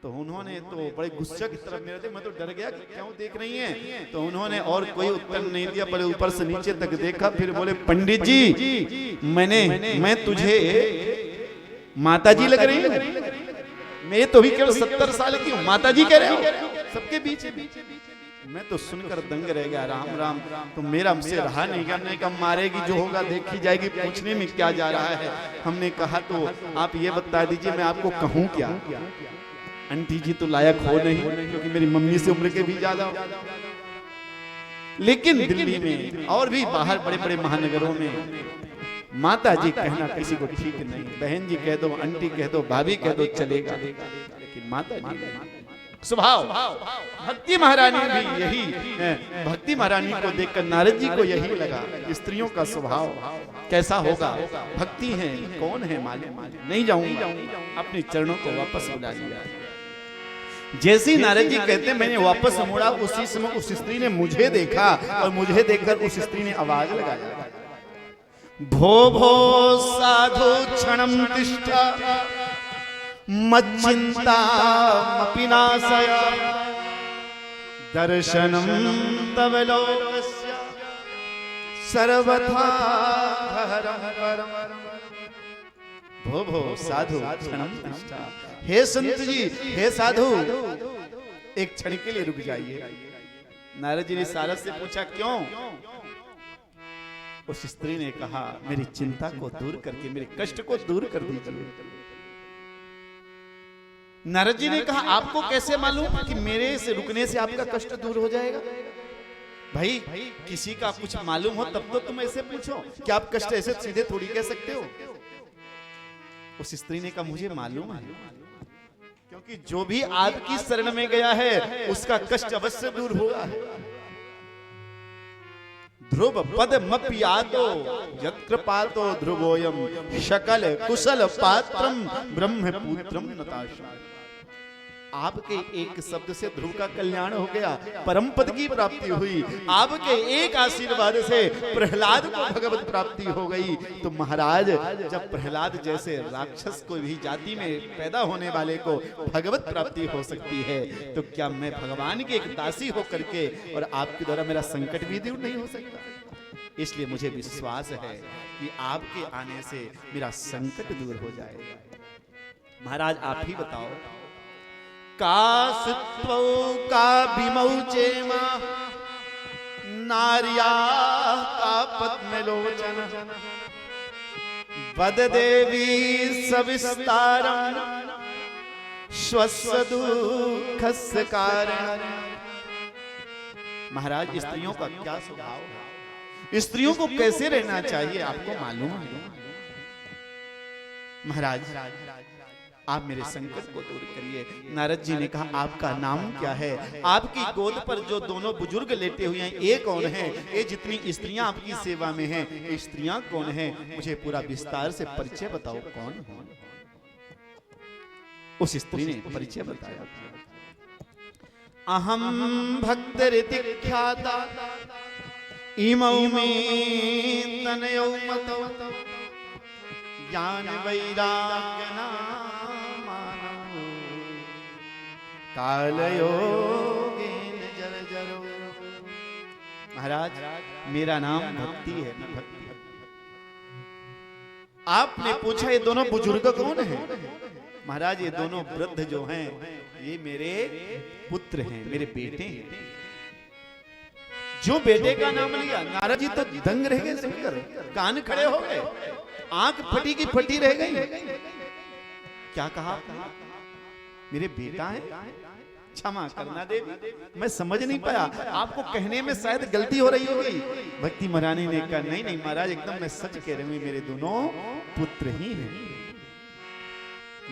तो उन्होंने तो बड़े गुस्से की तरफ मेरे थे, मैं तो डर गया कि क्यों देख रही हैं। तो उन्होंने और कोई उत्तर नहीं दिया, पर ऊपर से नीचे तक देखा, फिर बोले, पंडित जी मैं तुझे माता जी लग रही हूँ? मैं तो भी केवल 70 साल की हूँ, माता जी कह रहे हो सबके बीच। मैं तो सुनकर दंग रह गया। राम राम। तो मेरा हमसे रहा नहीं, करने का मारेगी जो होगा देखी जाएगी, पूछने में क्या जा रहा है। हमने कहा तो आप ये बता दीजिए मैं आपको कहूँ क्या? आंटी जी तो लायक हो नहीं, क्योंकि मेरी मम्मी से उम्र के भी ज्यादा हो। लेकिन दिल्ली में और भी बाहर बड़े बड़े महानगरों में माता जी कहना किसी को ठीक नहीं। बहन जी कह दो, आंटी कह दो, भाभी कह दो, चलेगा, लेकिन माता जी स्वभाव। भक्ति महारानी भी यही, भक्ति महारानी को देखकर नारद जी को यही लगा, स्त्रियों का स्वभाव कैसा होगा। भक्ति है, कौन है मालूम नहीं, जाऊंगा, अपने चरणों को वापस बुला लिया। जैसे नारद जी कहते मैंने वापस मुड़ा, उसी समय उस स्त्री ने मुझे देखा और मुझे देखकर उस स्त्री ने आवाज लगाया, भो भो साधु क्षणं तिष्ठ मच्चिन्तामपि नाशय दर्शनं तव लोकस्य सर्वथा हरं परम। भो भो साधु क्षणं तिष्ठ, हे संत जी, हे साधु, एक क्षण के लिए रुक जाइए। नारद जी ने सारस से पूछा क्यों? उस स्त्री ने कहा मेरी चिंता को दूर करके मेरे कष्ट को दूर कर दीजिए। नारद जी ने कहा आपको कैसे मालूम कि मेरे से रुकने से आपका कष्ट दूर हो जाएगा? भाई किसी का कुछ मालूम हो तब तो तुम ऐसे पूछो, क्या आप कष्ट ऐसे सीधे थोड़ी कह सकते हो? उस स्त्री ने कहा मुझे मालूम है, क्योंकि जो भी आपकी शरण में गया है उसका कष्ट अवश्य दूर होगा। ध्रुव पद मप्यातो यत्कृपातो ध्रुवोयम शकल कुशल पात्रम ब्रह्मपुत्रम नताशा। आपके एक शब्द से ध्रुव का कल्याण हो गया, परम पद की प्राप्ति हुई। आपके एक आशीर्वाद से प्रहलाद को भगवत प्राप्ति हो गई। तो महाराज जब प्रहलाद जैसे राक्षस को भी जाति में पैदा होने वाले को भगवत प्राप्ति हो सकती है, तो क्या मैं भगवान की एक दासी होकर के और आपके द्वारा मेरा संकट भी दूर नहीं हो सकता? इसलिए मुझे विश्वास है कि आपके आने से मेरा संकट दूर हो जाएगा। महाराज आप ही बताओ, कासित्वौ का विमौचेम नार्या का पद्मलोचन वद देवी सविस्तारं स्वस्य दुःखस्य कारण। महाराज स्त्रियों का क्या स्वभाव है, स्त्रियों को कैसे रहना चाहिए आपको मालूम है? महाराज आप मेरे संकट को दूर करिए। नारद जी ने कहा आपका नाम क्या है? आपकी गोद पर जो दोनों बुजुर्ग लेटे हुए हैं ये कौन है? ये जितनी स्त्रियां आपकी सेवा में हैं ये स्त्रियां कौन हैं? मुझे पूरा विस्तार से परिचय बताओ कौन है? उस स्त्री ने परिचय बताया, अहम भक्तरिति ख्याता इमौ मे तनयौ मतौ ज्ञान वैराग्य नामानौ कालयोगेन जर्जरो। महाराज मेरा नाम भक्ति है, मैं भक्ति। आपने पूछा ये दोनों बुजुर्ग कौन हैं? महाराज ये दोनों वृद्ध जो हैं ये मेरे पुत्र हैं, मेरे बेटे हैं। जो बेटे का नाम लिया नारद जी तो दंग रह गए सुनकर, कान खड़े हो गए, आंख फटी की फटी रह गई। क्या कहा? मेरे बेटा है? क्षमा करना देवी, मैं समझ नहीं पाया, आपको कहने में शायद गलती हो रही होगी। भक्ति महारानी ने कहा नहीं नहीं महाराज एकदम मैं सच कह रही हूं, मेरे दोनों पुत्र ही हैं।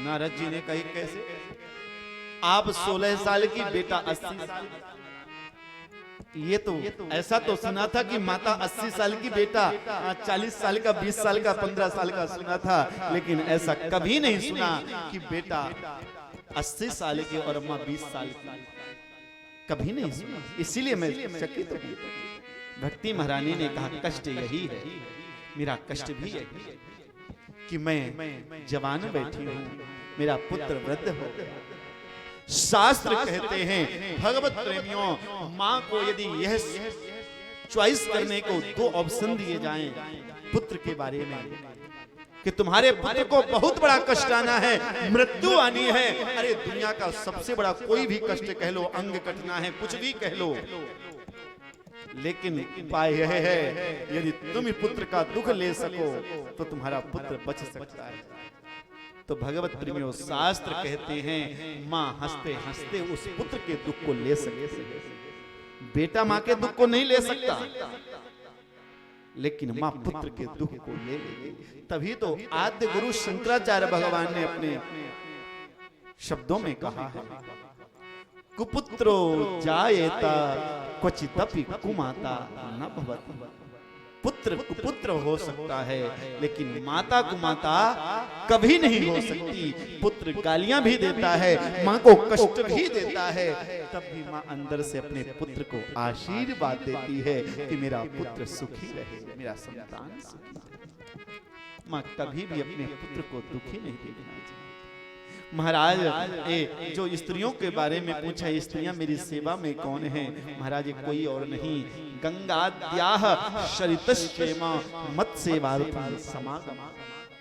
नारद जी ने कही कैसे? आप 16 साल की, बेटा 80 साल। ये तो ऐसा तो सुना था कि माता 80 साल की, बेटा 40 साल का, 20 साल का, 15 साल का सुना था, लेकिन ऐसा कभी नहीं सुना कि बेटा 80 साल की और माँ 20 साल की, कभी नहीं सुना। इसीलिए मैं चकित हूं। भक्ति महारानी ने कहा कष्ट यही है, मेरा कष्ट भी यही है कि मैं जवान बैठी हूं, मेरा पुत्र वृद्ध हो गया। शास्त्र कहते हैं भगवत प्रेमियों, मां को यदि यह चॉइस करने को 2 ऑप्शन दिए जाएं पुत्र के बारे में कि तुम्हारे पुत्र को बहुत बड़ा कष्ट आना है, मृत्यु आनी है, अरे दुनिया का सबसे बड़ा कोई भी कष्ट कह लो, अंग कटना है, कुछ भी कह लो, लेकिन उपाय यह है यदि तुम पुत्र का दुख ले सको तो तुम्हारा पुत्र बच सकता है। तो भगवत प्रेमियों शास्त्र कहते हैं माँ हंसते हंसते उस पुत्र के दुख को ले सके। बेटा माँ के दुख को नहीं ले सकता, लेकिन माँ पुत्र के दुख को ले लेगी। तभी तो आद्य गुरु शंकराचार्य भगवान ने अपने शब्दों में कहा है कुपुत्रो जायेता क्वचिदपि कुमाता न भवति। पुत्र कुपुत्र हो सकता है लेकिन माता कुमाता कभी नहीं हो सकती। पुत्र गालियां भी देता है, माँ को कष्ट भी देता है, तब भी माँ अंदर से अपने पुत्र को आशीर्वाद देती है कि मेरा पुत्र सुखी रहे, मेरा संतान सुखी रहे। मां कभी भी अपने पुत्र को दुखी नहीं देखना चाहिए। महाराज जो स्त्रियों के बारे में पूछा, स्त्रियां मेरी सेवा में कौन है? महाराज कोई और नहीं, गंगाद्याः शरितश्चेमा मत्सेवार्थं समागम।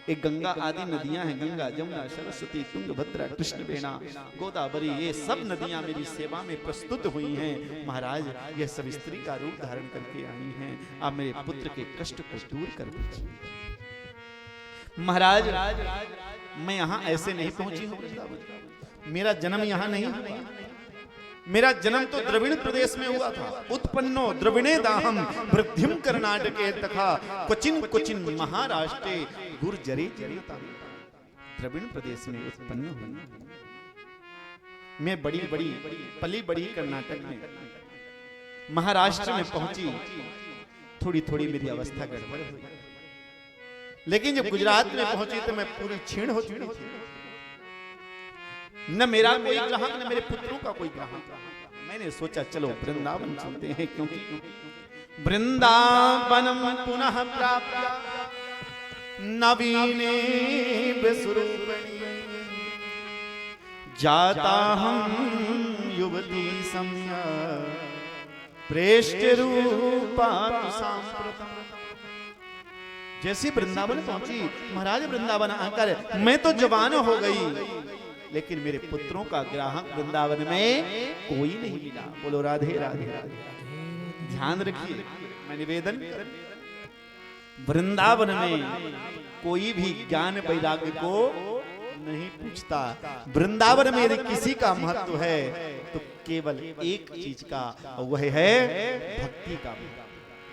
एक गंगा आदि नदियां हैं, गंगा, जमुना, सरस्वती, तुंगभद्रा, कृष्णवेणा, गोदावरी, ये सब नदियां मेरी सेवा में प्रस्तुत हुई हैं। महाराज ये सब स्त्री का रूप धारण करके आई हैं, आप मेरे पुत्र के कष्ट को दूर कर दीजिए। महाराज मैं यहाँ ऐसे नहीं पहुंची हूँ, मेरा जन्म यहाँ नहीं हुआ। मेरा जन्म तो द्रविड़ प्रदेश में हुआ था। उत्पन्नो द्रविणे दाहम वृद्धिम कर्नाटके तथा क्वचिन क्वचिन महाराष्ट्रे गुर्जरे जनिता। द्रविड़ प्रदेश में उत्पन्न हुई मैं, बड़ी बड़ी पली बड़ी कर्नाटक में, महाराष्ट्र में पहुंची, थोड़ी थोड़ी मेरी अवस्था गड़बड़ हुई, लेकिन जब गुजरात में पहुंची तो मैं पूरी छीण हो चुकी थी। न मेरा कोई ग्राहक, न मेरे पुत्रों का कोई ग्राहक। मैंने सोचा चलो वृंदावन चलते हैं, क्योंकि वृंदावनम पुनः प्राप्त नवीने विस्वरूपिणी जाता हम युवती सम्या प्रेष्ठ रूपा सांप्रतम। जैसी वृंदावन पहुंची, महाराज वृंदावन आकर मैं तो जवान हो गई, लेकिन मेरे पुत्रों का ग्राहक वृंदावन में कोई नहीं मिला। बोलो राधे राधे राधे। ध्यान रखिए, मैं निवेदन, वृंदावन में कोई भी ज्ञान वैराग्य को नहीं पूछता। वृंदावन में यदि किसी का महत्व है तो केवल एक चीज का, वह है भक्ति का।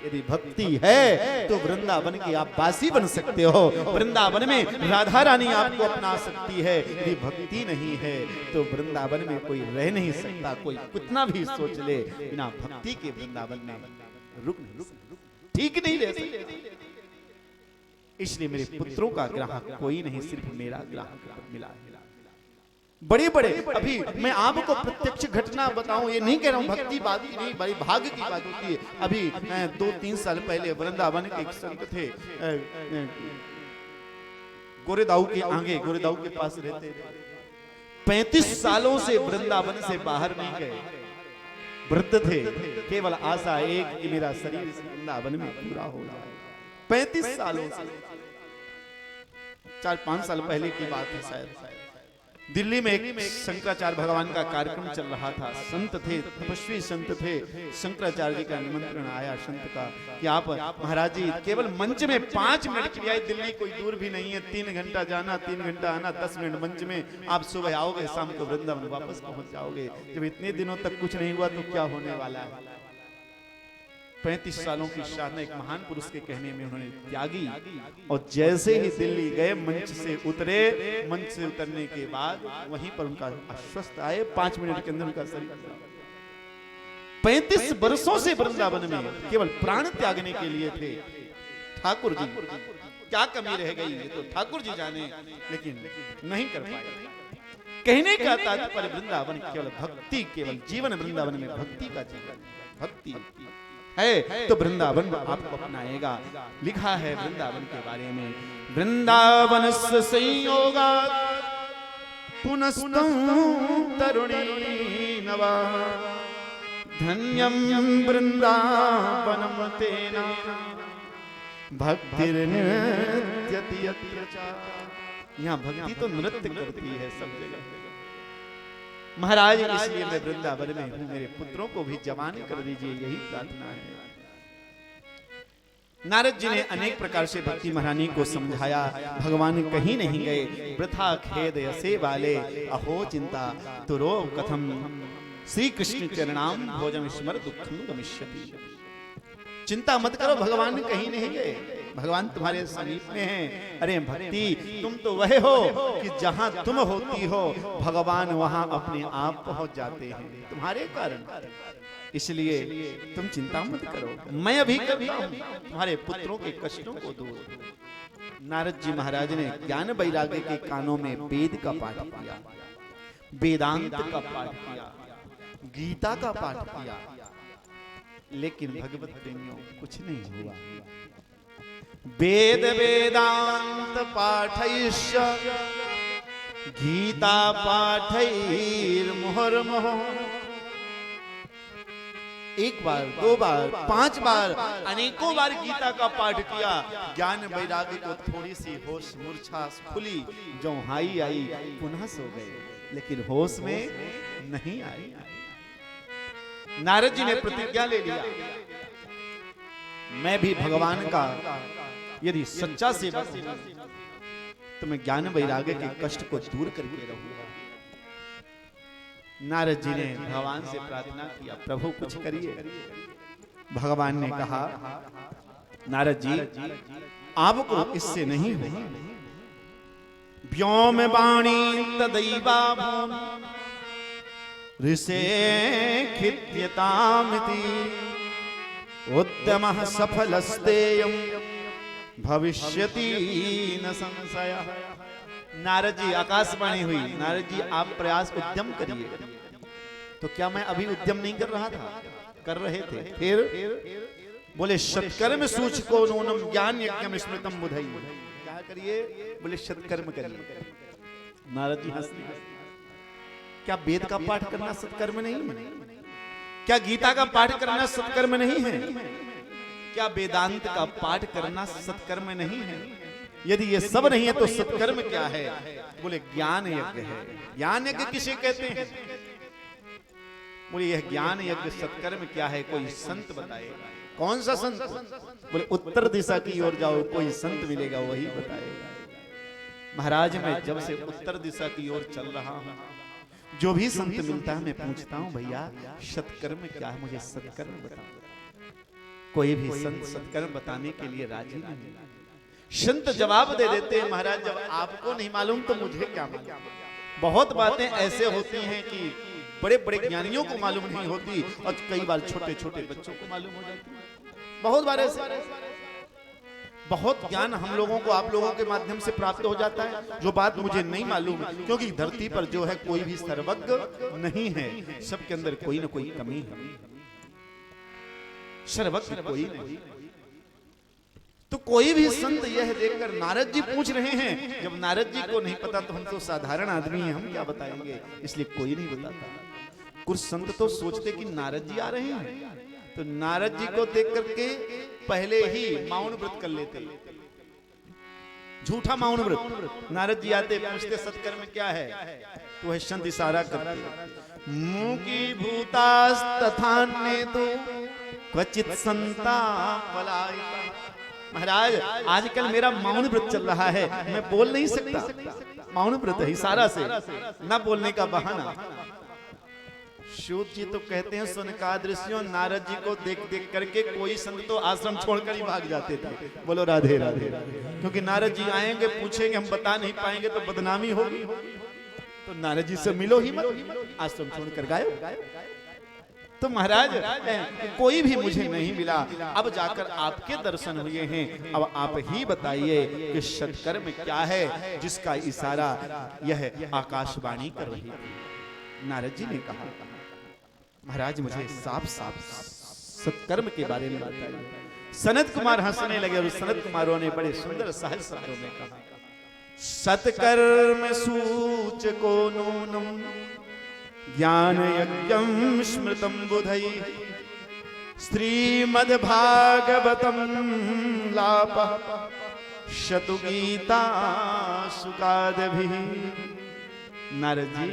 यदि भक्ति है तो वृंदावन के आप वासी बन सकते हो, वृंदावन में राधा रानी आपको अपना सकती है। यदि भक्ति नहीं है तो वृंदावन में कोई रह नहीं सकता। कोई कितना भी सोच ले, बिना भक्ति के वृंदावन में रुक ठीक नहीं रह सकते। इसलिए मेरे पुत्रों का ग्राहक कोई नहीं, सिर्फ मेरा ग्राहक मिला है। बड़े बड़े, अभी मैं आपको प्रत्यक्ष घटना बताऊं, ये नहीं कह रहा हूं भक्ति बात की नहीं, बड़ी भाग्य की बात होती है। अभी 2-3 साल पहले वृंदावन के एक संत थे, गोरेदाऊ के आगे, गोरेदाऊ के पास रहते थे। 35 सालों से वृंदावन से बाहर नहीं गए, वृद्ध थे, केवल आशा एक कि मेरा शरीर वृंदावन में पूरा हो जाए। 35 सालों से, 4-5 साल पहले की बात है शायद। दिल्ली में एक शंकराचार्य भगवान का कार्यक्रम चल रहा था। संत थे, तपस्वी संत थे। शंकराचार्य जी का निमंत्रण आया संत का कि आप महाराज जी केवल मंच में 5 मिनट के लिए, दिल्ली कोई दूर भी नहीं है, 3 घंटा जाना 3 घंटा आना, 10 मिनट मंच में। आप सुबह आओगे, शाम को वृंदावन वापस पहुंच जाओगे। जब इतने दिनों तक कुछ नहीं हुआ तो क्या होने वाला है। 35 सालों की साधना एक महान पुरुष के कहने में उन्होंने त्यागी, और जैसे ही दिल्ली गए, मंच से उतरे, मंच से उतरने के बाद वहीं पर उनका अस्वस्थ आए, 5 मिनट के अंदर उनका शरीर। 35 वर्षों से वृंदावन में केवल प्राण त्यागने के लिए थे। ठाकुर जी क्या कमी रह गई है तो ठाकुर जी जाने, लेकिन नहीं कर पाए। कहने का तात्पर्य वृंदावन केवल भक्ति, केवल जीवन वृंदावन में भक्ति का जीवन, भक्ति है तो वृंदावन आपको अपनाएगा। लिखा है वृंदावन के बारे में, वृंदावन से संयोगा पुनस्तम तरुणी नवा धन्यम वृंदावनम तेना भक्तिर्नृत्यति यत्र च। यहाँ भक्ति तो नृत्य करती है सब जगह। महाराज इसलिए मैं वृंदावन में हूं, मेरे पुत्रों को भी जवान कर दीजिए, यही प्रार्थना है। नारद जी ने अनेक प्रकार से भक्ति महारानी को समझाया, भगवान कहीं नहीं गए। वृथा खेद यसे वाले अहो चिंता तुरो कथम श्री कृष्ण चरणाम भोजन स्मर दुखम गमिष्यति। चिंता मत करो, भगवान कहीं नहीं गए, भगवान तुम्हारे समीप में हैं। अरे भक्ति तुम तो वह हो कि जहां तुम होती हो भगवान वहां अपने आप पहुंच जाते हैं तुम्हारे कारण। इसलिए तुम चिंता मत करो, मैं अभी करता हूं तुम्हारे पुत्रों के कष्टों को दूर। नारद जी महाराज ने ज्ञान वैराग्य के कानों में वेद का पाठ किया, वेदांत का पाठ किया, गीता का पाठ किया, लेकिन भगवत प्रेमियों कुछ नहीं हुआ। वेद वेदांत पाठैश्च गीता पाठैर्मुहुर्मुहुः। एक बार, दो बार, 5 बार, अनेकों बार गीता का पाठ किया। ज्ञान वैराग्य को थोड़ी सी होश मूर्छा खुली, जो हाई आई पुनः सो गए, लेकिन होश में नहीं आई। नारद जी ने प्रतिज्ञा ले लिया, मैं भी भगवान का यदि सच्चा सेवक हूं तो मैं ज्ञान वैराग्य के कष्ट को दूर करके रहूंगा। नारद जी ने भगवान से प्रार्थना किया, प्रभु कुछ करिए। भगवान ने कहा, नारद जी आपको इससे नहीं होगा। व्योम वाणी तदैवा भूमि ऋषे खिद्यतामिति उद्यमः सफलस्तेयं भविष्यति न संशयः। नारद जी, आकाशवाणी हुई, नारद जी आप प्रयास उद्यम करिए। तो क्या मैं अभी उद्यम नहीं कर रहा था? कर रहे थे। फिर बोले सत्कर्म सूचको नूनम ज्ञान यज्ञम स्मृतम बुधई। क्या करिए? बोले सत्कर्म करिए। नारद जी हंस दिए। क्या वेद का पाठ करना सत्कर्म नहीं है? क्या गीता का पाठ करना सत्कर्म नहीं है? क्या वेदांत का पाठ करना सत्कर्म नहीं है? यदि ये सब नहीं है तो सत्कर्म क्या है? बोले ज्ञान यज्ञ है। ज्ञान यज्ञ किसे कहते हैं? बोले यह ज्ञान यज्ञ सत्कर्म क्या है? कोई संत बताएगा। कौन सा संत? बोले उत्तर दिशा की ओर जाओ, कोई संत मिलेगा वही बताएगा। महाराज मैं जब से उत्तर दिशा की ओर चल रहा हूं, जो भी संत मिलता है मैं पूछता हूं, भैया सत्कर्म क्या है? मुझे सत्कर्म बताओ। कोई भी संत सत्कर्म बताने के लिए राजी नहीं। संत जवाब दे देते हैं, महाराज जब आपको नहीं मालूम तो मुझे क्या मालूम। बहुत बातें ऐसे होती हैं कि बड़े बड़े ज्ञानियों को मालूम नहीं होती और कई बार छोटे छोटे बच्चों को मालूम हो जाती है। बहुत बार ऐसे बहुत ज्ञान हम लोगों को आप लोगों के माध्यम से प्राप्त हो जाता है, जो बात मुझे नहीं मालूम है, क्योंकि धरती पर जो है कोई भी सर्वज्ञ नहीं है, सबके अंदर कोई ना कोई कमी है। सर्वज्ञ कोई नहीं। तो कोई भी संत यह देखकर नारद जी पूछ रहे हैं, जब नारद जी को नहीं पता तो हम तो साधारण आदमी हैं, हम क्या बताएंगे, इसलिए कोई नहीं बताता। कुछ संत तो सोचते कि नारद जी आ रहे हैं, तो नारद जी को देख करके पहले ही मौन व्रत कर लेते, झूठा मौन व्रत। नारद जी आते पूछते सत्कर्म क्या है, तो वह संत इशारा करते, मुंह की भूतास तथान्य तो क्वचित संता पलायिता। महाराज आजकल मेरा मौन व्रत चल रहा है, मैं बोल नहीं सकता, मौन व्रत है, इशारा से ना बोलने का बहाना। सूत जी तो कहते हैं सुनकादृश्यों, नारद जी को देख देख करके कोई संत तो आश्रम छोड़कर ही भाग जाते थे। बोलो राधे राधे। क्योंकि नारद जी आएंगे, पूछेंगे, हम बता नहीं पाएंगे तो बदनामी होगी, तो नारद जी से मिलो ही मत, आश्रम छोड़कर गायब। तो महाराज कोई भी मुझे नहीं मिला, अब जाकर आपके दर्शन हुए हैं, अब आप ही बताइए कि सत्कर्म क्या है जिसका इशारा यह आकाशवाणी कर रही है। नारद जी ने कहा, महाराज मुझे साफ साफ सत्कर्म के बारे में बताइए। सनत कुमार हंसने लगे और सनत कुमारों ने बड़े सुंदर सहज शब्दों में कहा, सत्कर्म सूचको नूनम ज्ञान यज्ञम स्मृतम बुधई श्रीमद्भागवतम लाप शतुगीता सुकादभिः। नारद जी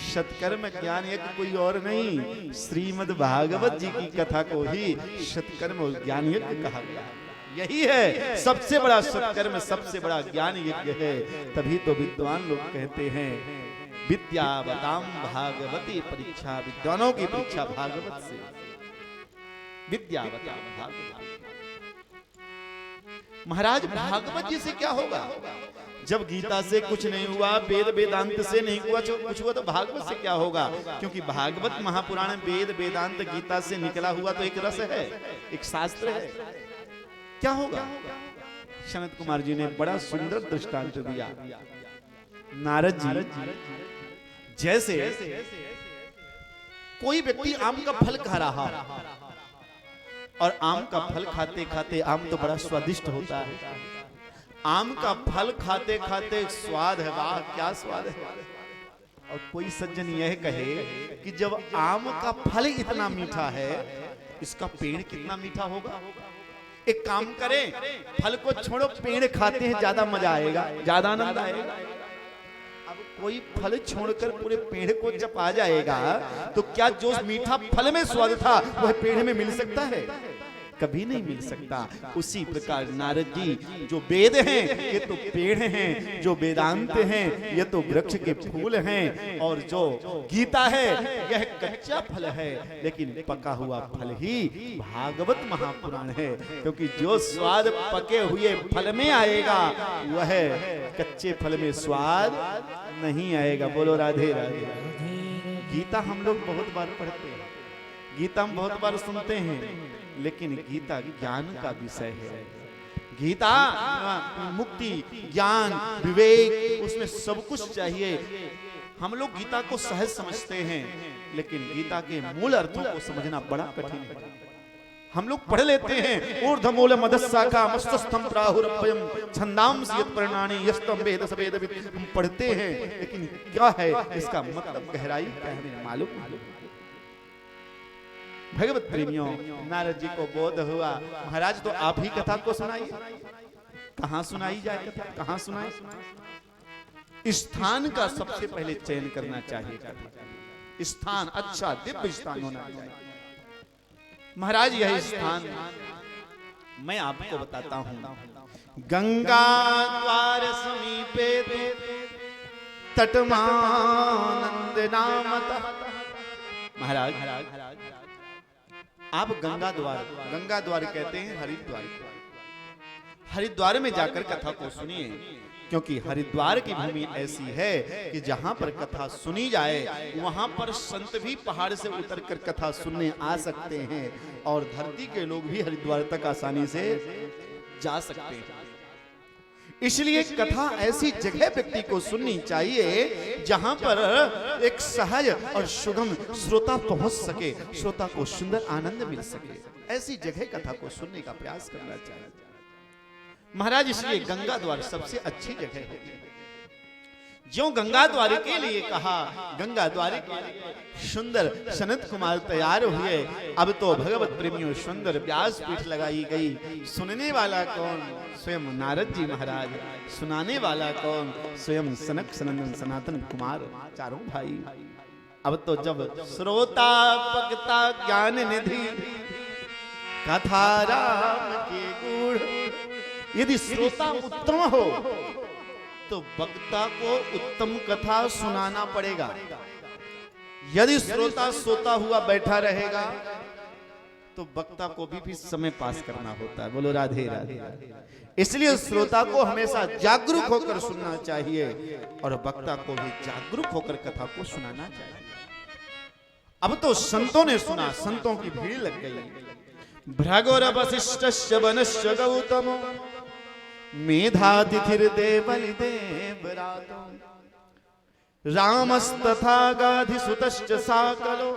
सत्कर्म ज्ञान यज्ञ कोई और नहीं, श्रीमद् भागवत जी की कथा को ही सत्कर्म और ज्ञान यज्ञ कहा गया। यही है सबसे बड़ा सत्कर्म, सबसे बड़ा ज्ञान यज्ञ है। तभी तो विद्वान लोग कहते हैं विद्यावताम भागवती परीक्षा, विद्वानों की परीक्षा भागवत से। विद्यावताम भागवत। महाराज भागवत जी से क्या होगा? जब गीता से कुछ नहीं हुआ, वेद वेदांत से नहीं हुआ, कुछ हुआ तो भागवत से क्या होगा? क्योंकि भागवत महापुराण वेद वेदांत गीता से निकला हुआ तो एक रस है, एक शास्त्र है। क्या होगा? सनत कुमार जी ने बड़ा सुंदर दृष्टांत दिया। नारद जी जैसे कोई व्यक्ति आम का फल खा रहा और आम का फल खाते खाते, आम तो बड़ा स्वादिष्ट होता है, आम का फल खाते खाते स्वाद है, वाह क्या स्वाद है। और कोई सज्जन यह कहे कि जब आम का फल इतना मीठा है, इसका पेड़ कितना मीठा होगा। एक काम करें, फल को छोड़ो, पेड़ खाते हैं, ज्यादा मजा आएगा, ज्यादा आनंद आएगा। अब कोई फल छोड़कर पूरे पेड़ को जब आ जाएगा, तो क्या जो मीठा फल में स्वाद था वह पेड़ में मिल सकता है? कभी नहीं मिल सकता। उसी प्रकार नारद जी जो वेद हैं ये तो पेड़ हैं, जो वेदांत हैं ये तो वृक्ष के फूल हैं, और जो गीता है यह कच्चा फल है, लेकिन पका हुआ फल ही भागवत महापुराण है। क्योंकि जो स्वाद पके हुए फल में आएगा वह कच्चे फल में स्वाद नहीं आएगा। बोलो राधे राधे। गीता हम लोग बहुत बार पढ़ते हैं, गीता हम बहुत बार सुनते हैं, लेकिन गीता ज्ञान का विषय है। गीता मुक्ति, ज्ञान, विवेक, उसमें सब कुछ चाहिए। हम लोग गीता को सहज समझते हैं, लेकिन गीता के मूल अर्थों को समझना बड़ा कठिन है। हम लोग पढ़ लेते हैं ऊर्ध्वमूल मदस्साखा मस्तस्थम प्राहुरभयम छंदांसि यत्पर्णानि यस्तम वेद सवेदविद, हम पढ़ते हैं, लेकिन क्या है इसका मतलब, गहराई क्या है मालूम नहीं। भगवत प्रेमियों, नारद जी को बोध हुआ, महाराज तो आप ही कथा को सुनाइए। कहां सुनाई जाए कथा, कहां सुनाए? स्थान का सबसे पहले चयन करना चाहिए कथा। स्थान अच्छा दिव्य स्थान होना चाहिए। महाराज यह स्थान मैं आपको बताता हूं। गंगा द्वार समीपे तटमानंद नामतः। महाराज आप गंगा द्वार कहते हैं हरिद्वार। हरिद्वार में जाकर कथा को सुनिए, क्योंकि हरिद्वार की भूमि ऐसी है कि जहां पर कथा सुनी जाए वहां पर संत भी पहाड़ से उतरकर कथा सुनने आ सकते हैं, और धरती के लोग भी हरिद्वार तक आसानी से जा सकते हैं। इसलिए कथा ऐसी जगह व्यक्ति को सुननी चाहिए जहां पर एक सहज और सुगम श्रोता पहुंच सके, श्रोता को सुंदर आनंद मिल सके। ऐसी जगह कथा को सुनने का प्रयास करना चाहिए। महाराज इसलिए गंगा द्वार सबसे अच्छी जगह है। जो गंगा द्वार के लिए कहा, गंगा द्वार के लिए सुंदर सनत कुमार तैयार हुए। अब तो भगवत प्रेमियों सुंदर व्यासपीठ लगाई गई। सुनने वाला कौन? स्वयं नारद जी महाराज। सुनाने वाला कौन? स्वयं सनक सनंदन सनातन कुमार, चारों भाई। अब तो जब श्रोता पकता ज्ञान निधि कथा राम के गुण, यदि श्रोता उत्तम हो तो वक्ता को उत्तम कथा सुनाना पड़ेगा। यदि श्रोता सोता हुआ बैठा रहेगा तो वक्ता को भी समय पास करना होता है। बोलो राधे राधे। इसलिए श्रोता को हमेशा जागरूक होकर सुनना चाहिए, और वक्ता को भी जागरूक होकर कथा को सुनाना चाहिए। अब तो संतों ने सुना, संतों की भीड़ लग गई। भृगुर वसिष्ठस्य वनस्य गौतमो मेधातिथिर्देवलि देवरातो रामस्तथा गाधिसुतश्च साकलो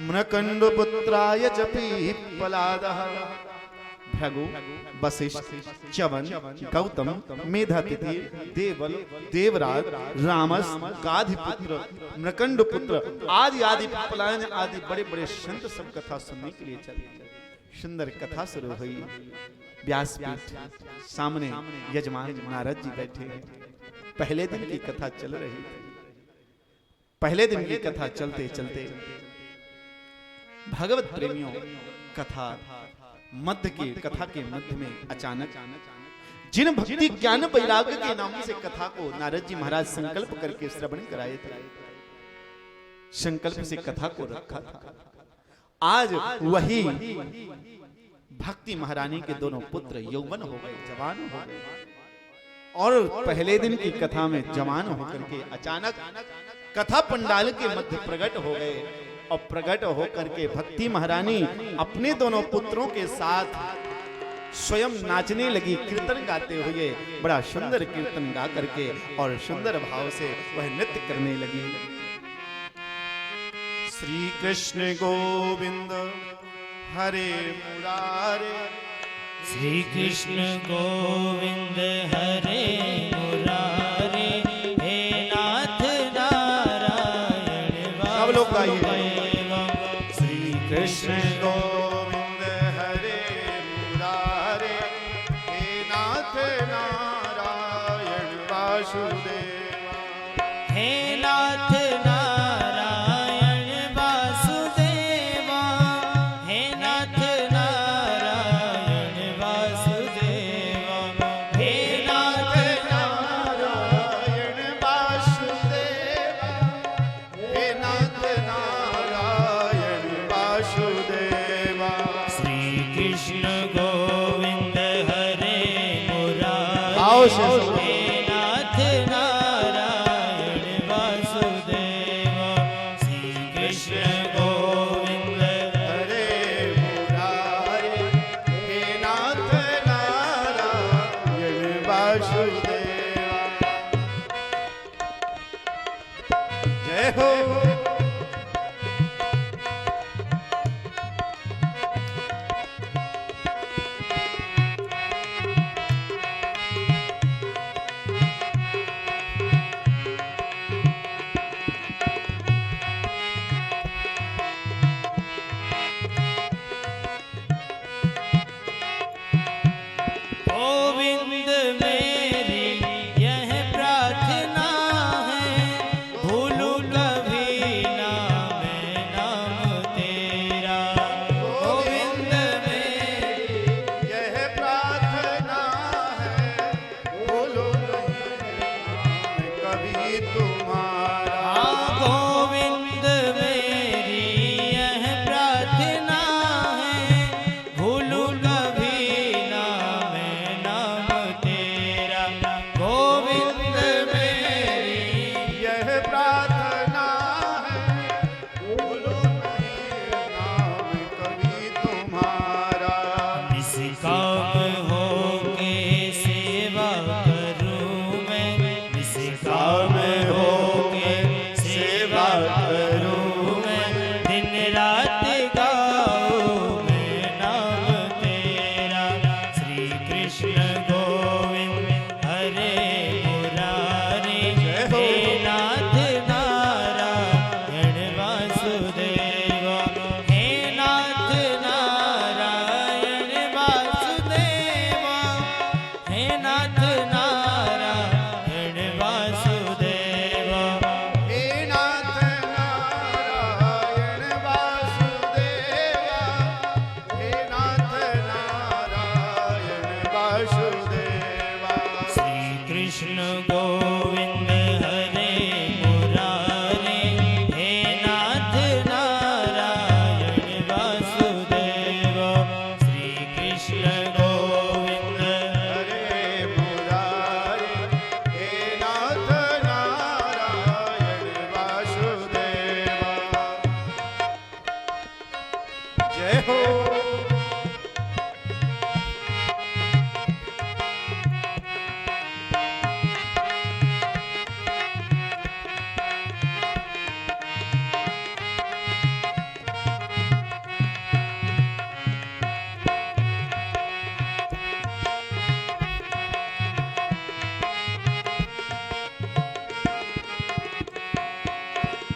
मृकण्डपुत्राय च पीप्पलादः। भृगु, वसिष्ठ, च्यवन, गौतम, मेधातिथि, देवल, देवराज, रामस, गाधिपुत्र, मृकण्डपुत्र आदि आदि पीप्पलायन आदि बड़े बड़े संत सब कथा सुनने के लिए चले। सुंदर कथा शुरू हुई। व्यासपीठ सामने यजमान नारद जी बैठे। पहले दिन की कथा चल रही थी। पहले दिन की कथा चलते चलते भगवत प्रेमियों कथा कथा के मध्य में अचानक जिन भक्ति ज्ञान वैराग्य के नाम से कथा को नारद जी महाराज संकल्प करके श्रवण कराए थे, संकल्प से कथा को रखा था, आज वही भक्ति महारानी के दोनों पुत्र यौवन हो गए, जवान हो गए। और पहले दिन की कथा में जवान होकर के अचानक कथा पंडाल के मध्य प्रकट हो गए, और प्रकट होकर के भक्ति महारानी अपने दोनों पुत्रों के साथ स्वयं नाचने लगी, कीर्तन गाते हुए। बड़ा सुंदर कीर्तन गा करके और सुंदर भाव से वह नृत्य करने लगी। श्री कृष्ण गोविंद हरे मुरारे। श्री कृष्ण गोविंद हरे मुरारे, हे नाथ नारायण सब लोग गाइए। वासुदेव। श्री कृष्ण गोविंद हरे मुरारे, हे नाथ नारायण वासुदेवा। हे नाथ नारायण वासुदेवा, हे नाथ नारायण वासुदेवा, हे नाथ नारायण वासुदेवा, हे नाथ नारायण वासुदेवा। श्री कृष्ण गोविंद हरे मुरारे, आओ से हे नाथ नारायण वासुदेवा। श्री कृष्ण गोविंद हरे मुरारे, हे नाथ नारायण वासुदेवा। जय हो। गोविंद मेरी यह प्रार्थना है, भूलूं कभी ना मैं नाम तेरा। गोविंद मेरी यह प्रार्थना है, भूलो नहीं कभी तुम्हारा। गोविंद मेरी यह प्रार्थना है, भूलूं कभी ना मैं नाम तेरा। गोविंद मेरी यह प्रार्थना है, भूलो नहीं नाम कभी तुम्हारा। निष्काम होके सेवा करूं मैं, निष्काम होके सेवा करूं मैं, दिन रात गाऊं मैं नाम तेरा। श्री कृष्ण गोविंद हरे मुरारे, हे नाथ नारायण वासुदेवा, हे नाथ नारायण वासुदेवा, हे नाथ नारायण वासुदेवा। हे नाथ नारायण वासुदेवा, हे नाथ नारायण वासुदेवा। श्री कृष्ण गोविंद हरे मुरारे, हे नाथ नारायण वासुदेवा। श्री कृष्ण गोविंद हरे मुरारे, हे नाथ नारायण वासुदेवा। जय हो।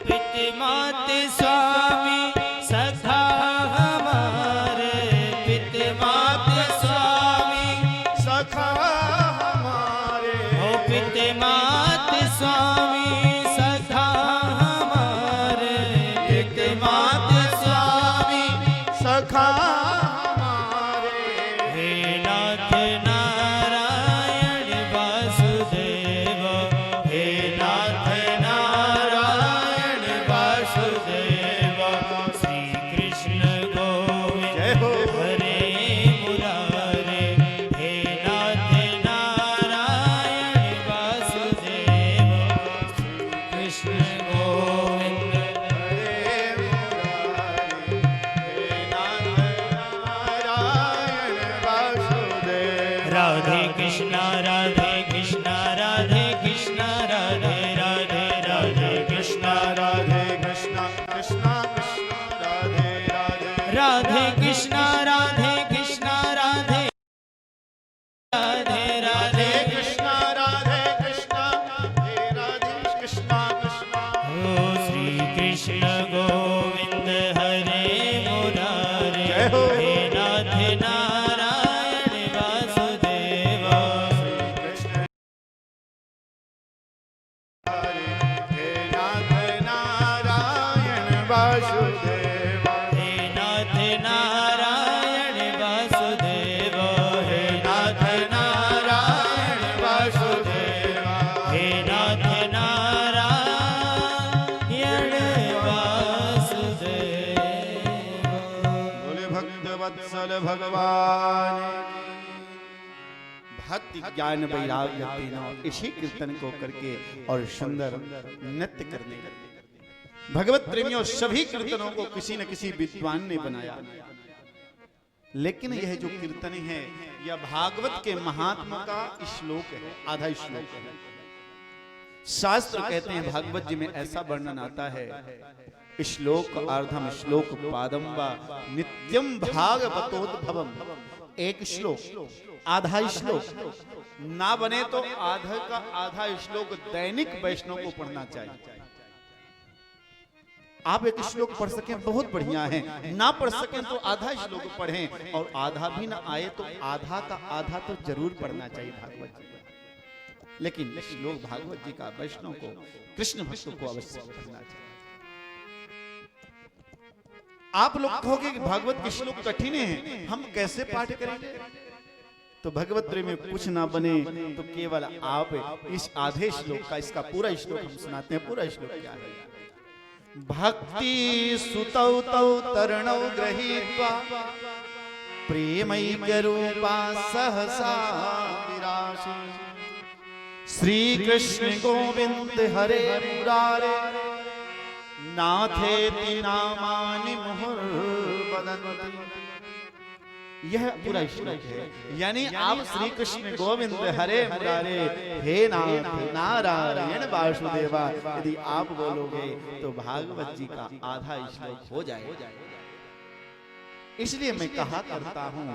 पितमात स्वामी सखा हमारे, पितमात स्वामी सखा हमारे, हो पितमात स्वामी सखा हमारे, पितमात स्वामी सखा हमारे। हे नाथ नारायण वासुदेवा, हे नाथ नारायण वासुदेवा। श्री कृष्ण गोविंद जय हो। हरे मुरारे, हे नाथ नारायण वासुदेवा। श्री कृष्ण गोविंद हरे मुरारे, हे नाथ नारायण वासुदेवा। राधे कृष्णा राधे कृष्णा राधे कृष्णा राधे राधे राधे कृष्णा राधे कृष्णा कृष्णा कृष्णा राधे राधे। राधे कृष्णा वत्सल भगवान भक्ति ज्ञान वैराग्य तीनों इसी कीर्तन को करके और सुंदर नृत्य करने लगे। भगवत प्रेमियों, सभी कीर्तनों को किसी न किसी विद्वान ने बनाया, लेकिन यह जो कीर्तन है यह भागवत के महात्मा का श्लोक है, आधा श्लोक है। शास्त्र कहते हैं, भागवत जी में ऐसा वर्णन आता है, श्लोक अर्धम श्लोक पादम वा नित्यम भागवतोद्भवम। एक श्लोक, आधा श्लोक ना बने तो आधा का आधा श्लोक दैनिक वैष्णव को पढ़ना चाहिए। आप एक श्लोक पढ़ सकें बहुत बढ़िया है, ना पढ़ सकें तो आधा श्लोक पढ़ें, और आधा भी ना आए तो आधा का आधा तो जरूर पढ़ना चाहिए भागवत जी का। लेकिन श्लोक भागवत जी का वैष्णव को, कृष्ण भक्तों को अवश्य पढ़ना चाहिए। आप लोग कहोगे कि भागवत के श्लोक कठिन हैं, हम कैसे पाठ करेंगे? तो भगवत प्रेम में कुछ ना बने तो केवल आप इस आधे श्लोक का, इसका पूरा श्लोक हम सुनाते हैं। पूरा श्लोक क्या है? भक्ति सुतौ तौ तरणौ गृहीत्वा प्रेमैक्य रूपा सहसा विरासी श्री कृष्ण गोविंद हरे मुरारे नाथेति नामानि मुहुर्वदन्ति। यह पूरा श्लोक है, यानी आप श्री कृष्ण गोविंद हरे मुरारे हे नाथ नारायण वासुदेवा यदि आप बोलोगे तो भागवत जी का आधा श्लोक हो जाएगा। इसलिए मैं कहा करता हूँ,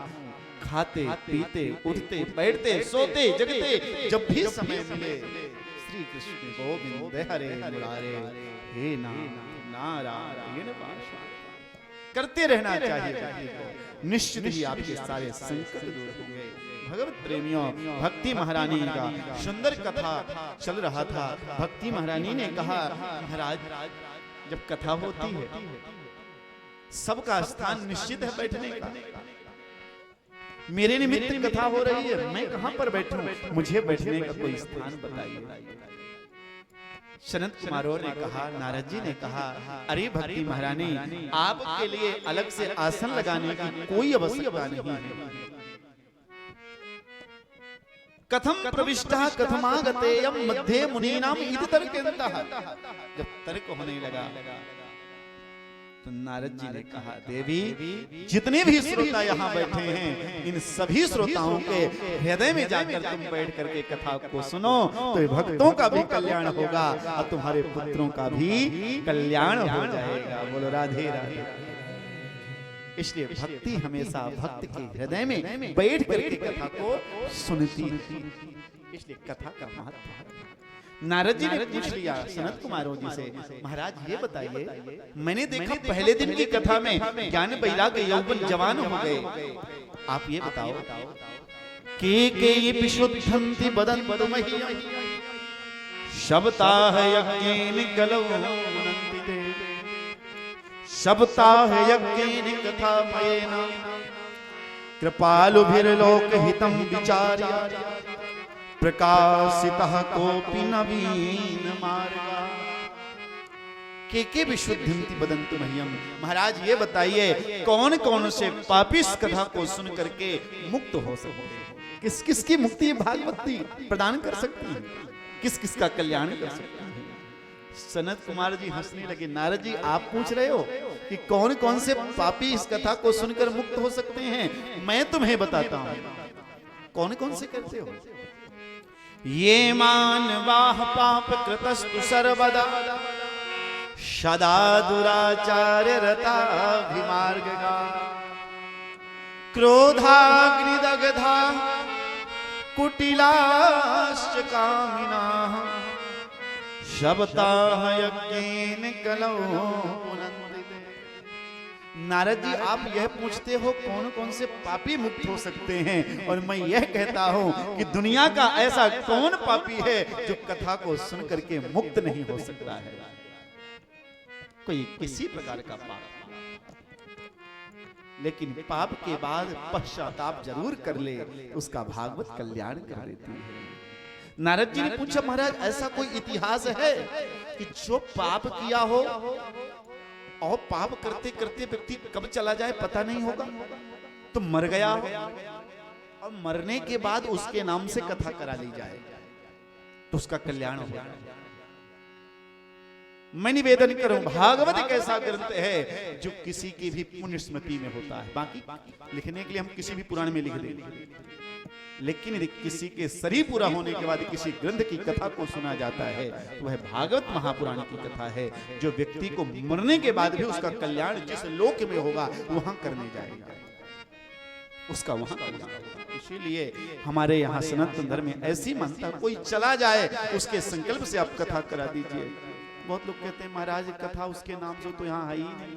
खाते पीते उठते बैठते सोते जगते जब भी समय मिले श्री कृष्ण गोविंद हरे मुरारे हे नाथ नारायण वासुदेवा करते रहना चाहिए। निश्चित ही आपके सारे संकट दूर होंगे। भगवत प्रेमियों, भक्ति महारानी का सुंदर कथा चल रहा था। भक्ति महारानी ने कहा, महाराज जब कथा होती है सबका स्थान निश्चित है बैठने का। मेरे निमित्त कथा हो रही है, मैं कहां पर बैठूं? मुझे बैठने का कोई स्थान बताइए। सनत कुमारों ने कहा, नारद जी ने कहा, अरे भक्ति महारानी आपके लिए अलग से आसन लगाने की कोई आवश्यकता नहीं है। कथम प्रविष्टः कथमागतेयं मध्ये मुनीनाम इति तर्कयन्तः। जब तर्क होने लगा तो नारद जी ने कहा, देवी जितने भी श्रोता यहाँ बैठे हैं इन सभी श्रोताओं के हृदय में जाकर तुम बैठ करके कथा को सुनो तो भक्तों का भी कल्याण होगा और तुम्हारे पुत्रों का भी कल्याण हो जाएगा। बोलो राधे राधे। इसलिए भक्ति हमेशा भक्त के हृदय में बैठ करके कथा को सुनती, इसलिए कथा का महत्व। नारद जी ने पूछ लिया सनत कुमारों जी से, महाराज ये बताइए, मैंने देखा पहले दिन की कथा में ज्ञान वैराग्य यौवन जवान हो गए, आप ये बताओ के विशुद्धन्ति बदन्ति मह्यम् शब्दाः यज्ञेन कलौ नन्दिते शब्दाः यज्ञेन कथामयेन कृपालुभिर्लोकहितं विचार्य प्रकाशितः कोपि नवीन मार्गा। के विशुद्धन्ति बदन्तु मह्यम्। महाराज ये बताइए कौन कौन से पापी इस कथा को सुन करके मुक्त हो सकते हैं? किस किस की मुक्ति भागवती प्रदान कर सकती है? किस किस का कल्याण कर सकती है? सनत कुमार जी हंसने लगे, नारद जी आप पूछ रहे हो कि कौन कौन से पापी इस कथा को सुनकर मुक्त हो सकते हैं? मैं तुम्हें बताता हूं कौन कौन से करते हो। ये मानवाः पाप कृतस्तु सर्वदा सदा दुराचार्य रताभिमार्गगा क्रोधाग्निदग्धा कुटिलाश्च कामिनाः शब्दाः यज्ञेन कलौ नन्दिते। नारद जी आप यह पूछते हो कौन कौन से पापी मुक्त हो सकते हैं, और मैं यह कहता हूं कि दुनिया का ऐसा कौन पापी है जो कथा को सुन करके मुक्त नहीं हो सकता है। कोई किसी प्रकार का पाप, लेकिन पाप के बाद पश्चाताप जरूर कर ले, उसका भागवत कल्याण कर देती है। नारद जी ने पूछा, महाराज ऐसा कोई इतिहास है कि जो पाप किया हो और पाप करते करते व्यक्ति कब चला जाए पता नहीं होगा? तो मर गया हो और मरने के बाद उसके नाम से कथा करा ली जाए तो उसका कल्याण हो जाए। मैं निवेदन करूं, भागवत एक ऐसा ग्रंथ है जो किसी की भी पुण्य स्मृति में होता है। बाकी लिखने के लिए हम किसी भी पुराण में लिख देंगे, लेकिन यदि किसी के शरीर पूरा होने के बाद किसी ग्रंथ की कथा को सुना जाता है तो वह भागवत महापुराण की कथा है, जो व्यक्ति को मरने के बाद भी उसका कल्याण जिस लोक में होगा वहां करने जाएगा, उसका वहां कल्याण होगा। इसीलिए हमारे यहाँ सनातन धर्म में ऐसी मान्यता, कोई चला जाए उसके संकल्प से आप कथा करा दीजिए। बहुत लोग कहते हैं महाराज कथा उसके नाम से तो यहाँ है ही नहीं।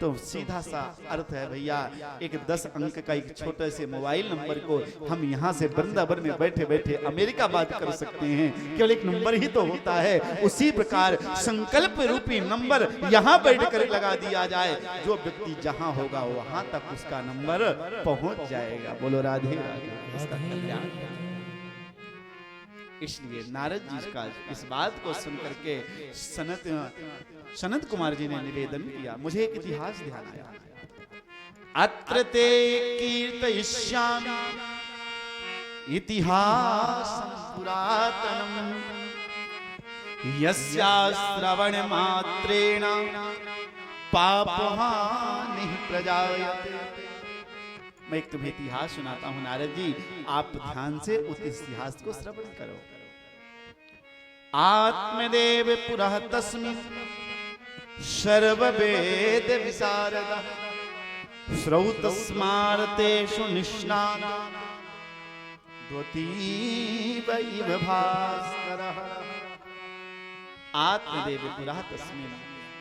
तो सीधा सा अर्थ है भैया, एक 10 अंक का एक छोटे से मोबाइल नंबर को हम यहाँ से वृंदावन में बैठे बैठे अमेरिका बात कर सकते हैं, केवल एक नंबर ही तो होता है। उसी प्रकार संकल्प रूपी नंबर यहाँ बैठ कर लगा दिया जाए, जो व्यक्ति जहाँ होगा वहां तक उसका नंबर पहुंच जाएगा। बोलो राधे राधे, उसका कल्याण। इसलिए नारद जी का इस बात को सुन करके सनत कुमार जी ने निवेदन किया। मुझे एक इतिहास ध्यान आया, अत्र ते कीर्तयिष्यामि इतिहासं पुरातनम् यस्या श्रवण मात्रेण पापहानिः प्रजायते। मैं एक तुम्हें इतिहास सुनाता हूं नारद जी, आप ध्यान से उस इतिहास को श्रवण करो। आत्मदेव पुरः तस्मिन् सर्ववेद विशारदः श्रौतस्मार्तेषु निष्णात द्वतीव इव भास्करः। आत्मदेव पुरः तस्मिन्,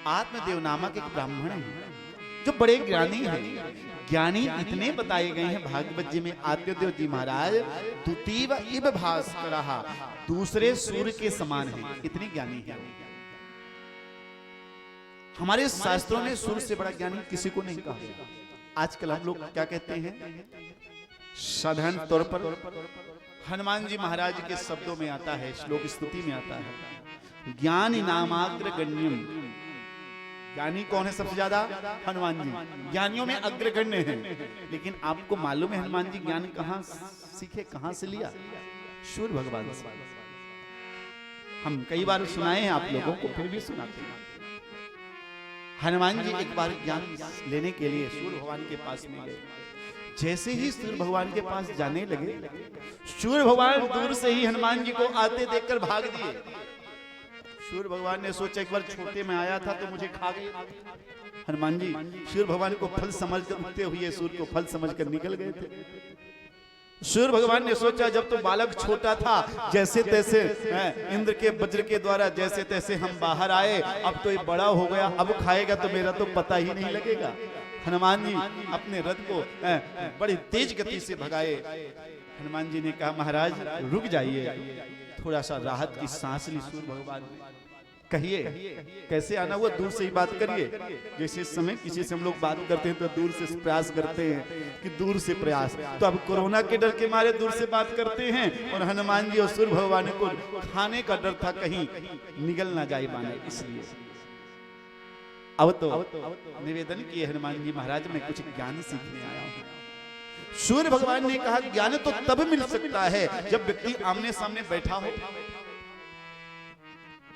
आत्मदेव नामक एक ब्राह्मण है जो बड़े ज्ञानी हैं। ज्ञानी इतने बताए गए हैं भागवत जी में, आत्मदेव जी महाराज द्वितीव इव भास्करः, दूसरे सूर्य के समान हैं, इतने ज्ञानी हैं। हमारे शास्त्रों ने सूर्य से बड़ा ज्ञानी किसी को नहीं कहा। आजकल हम लोग क्या कहते हैं, साधारण तौर पर हनुमान जी महाराज के शब्दों में आता है, श्लोक स्तुति में आता है, ज्ञानी नामाग्र गण्यम। ज्ञानी कौन है सबसे ज्यादा? हनुमान जी। ज्ञानियों में अग्रगण्य हैं। लेकिन आपको मालूम है हनुमान जी ज्ञान कहां सीखे, कहां से लिया? सूर्य भगवान से। हम कई बार सुनाए हैं आप लोगों को, फिर भी सुनाते हैं। हनुमान जी एक बार ज्ञान लेने के लिए सूर्य भगवान के पास में गए। जैसे ही सूर्य भगवान के पास जाने लगे, सूर्य भगवान दूर से ही हनुमान जी को आते देखकर भाग दिए। सूर्य भगवान ने सोचा एक बार छोटे में आया था तो मुझे खा गए। हनुमान जी सूर्य भगवान को फल समझकर उठते हुए सूर्य को फल समझकर निकल गए थे। सूर्य भगवान ने सोचा जब तो बालक छोटा था, जैसे तैसे इंद्र के वज्र के द्वारा जैसे तैसे हम बाहर आए, अब तो ये बड़ा हो गया, अब खाएगा तो मेरा तो पता ही नहीं लगेगा। हनुमान जी अपने रथ को बड़ी तेज गति से भगाए। हनुमान जी ने कहा महाराज रुक जाइए, थोड़ा सा राहत की सांस ली। सूर्य भगवान कहिए कैसे आना हुआ, दूर से ही बात करिए। जैसे समय किसी से हम लोग बात करते हैं तो दूर से प्रयास करते हैं कि दूर से प्रयास, तो अब कोरोना के डर के मारे दूर से बात करते हैं। और हनुमान जी और सूर्य भगवान को खाने का डर था, कहीं निगल ना जाए माने, इसलिए अब तो निवेदन किए हनुमान जी महाराज मैं कुछ ज्ञान सीखने आया हूं। सूर्य भगवान ने कहा ज्ञान तो तब मिल सकता है जब व्यक्ति आमने सामने बैठा हो,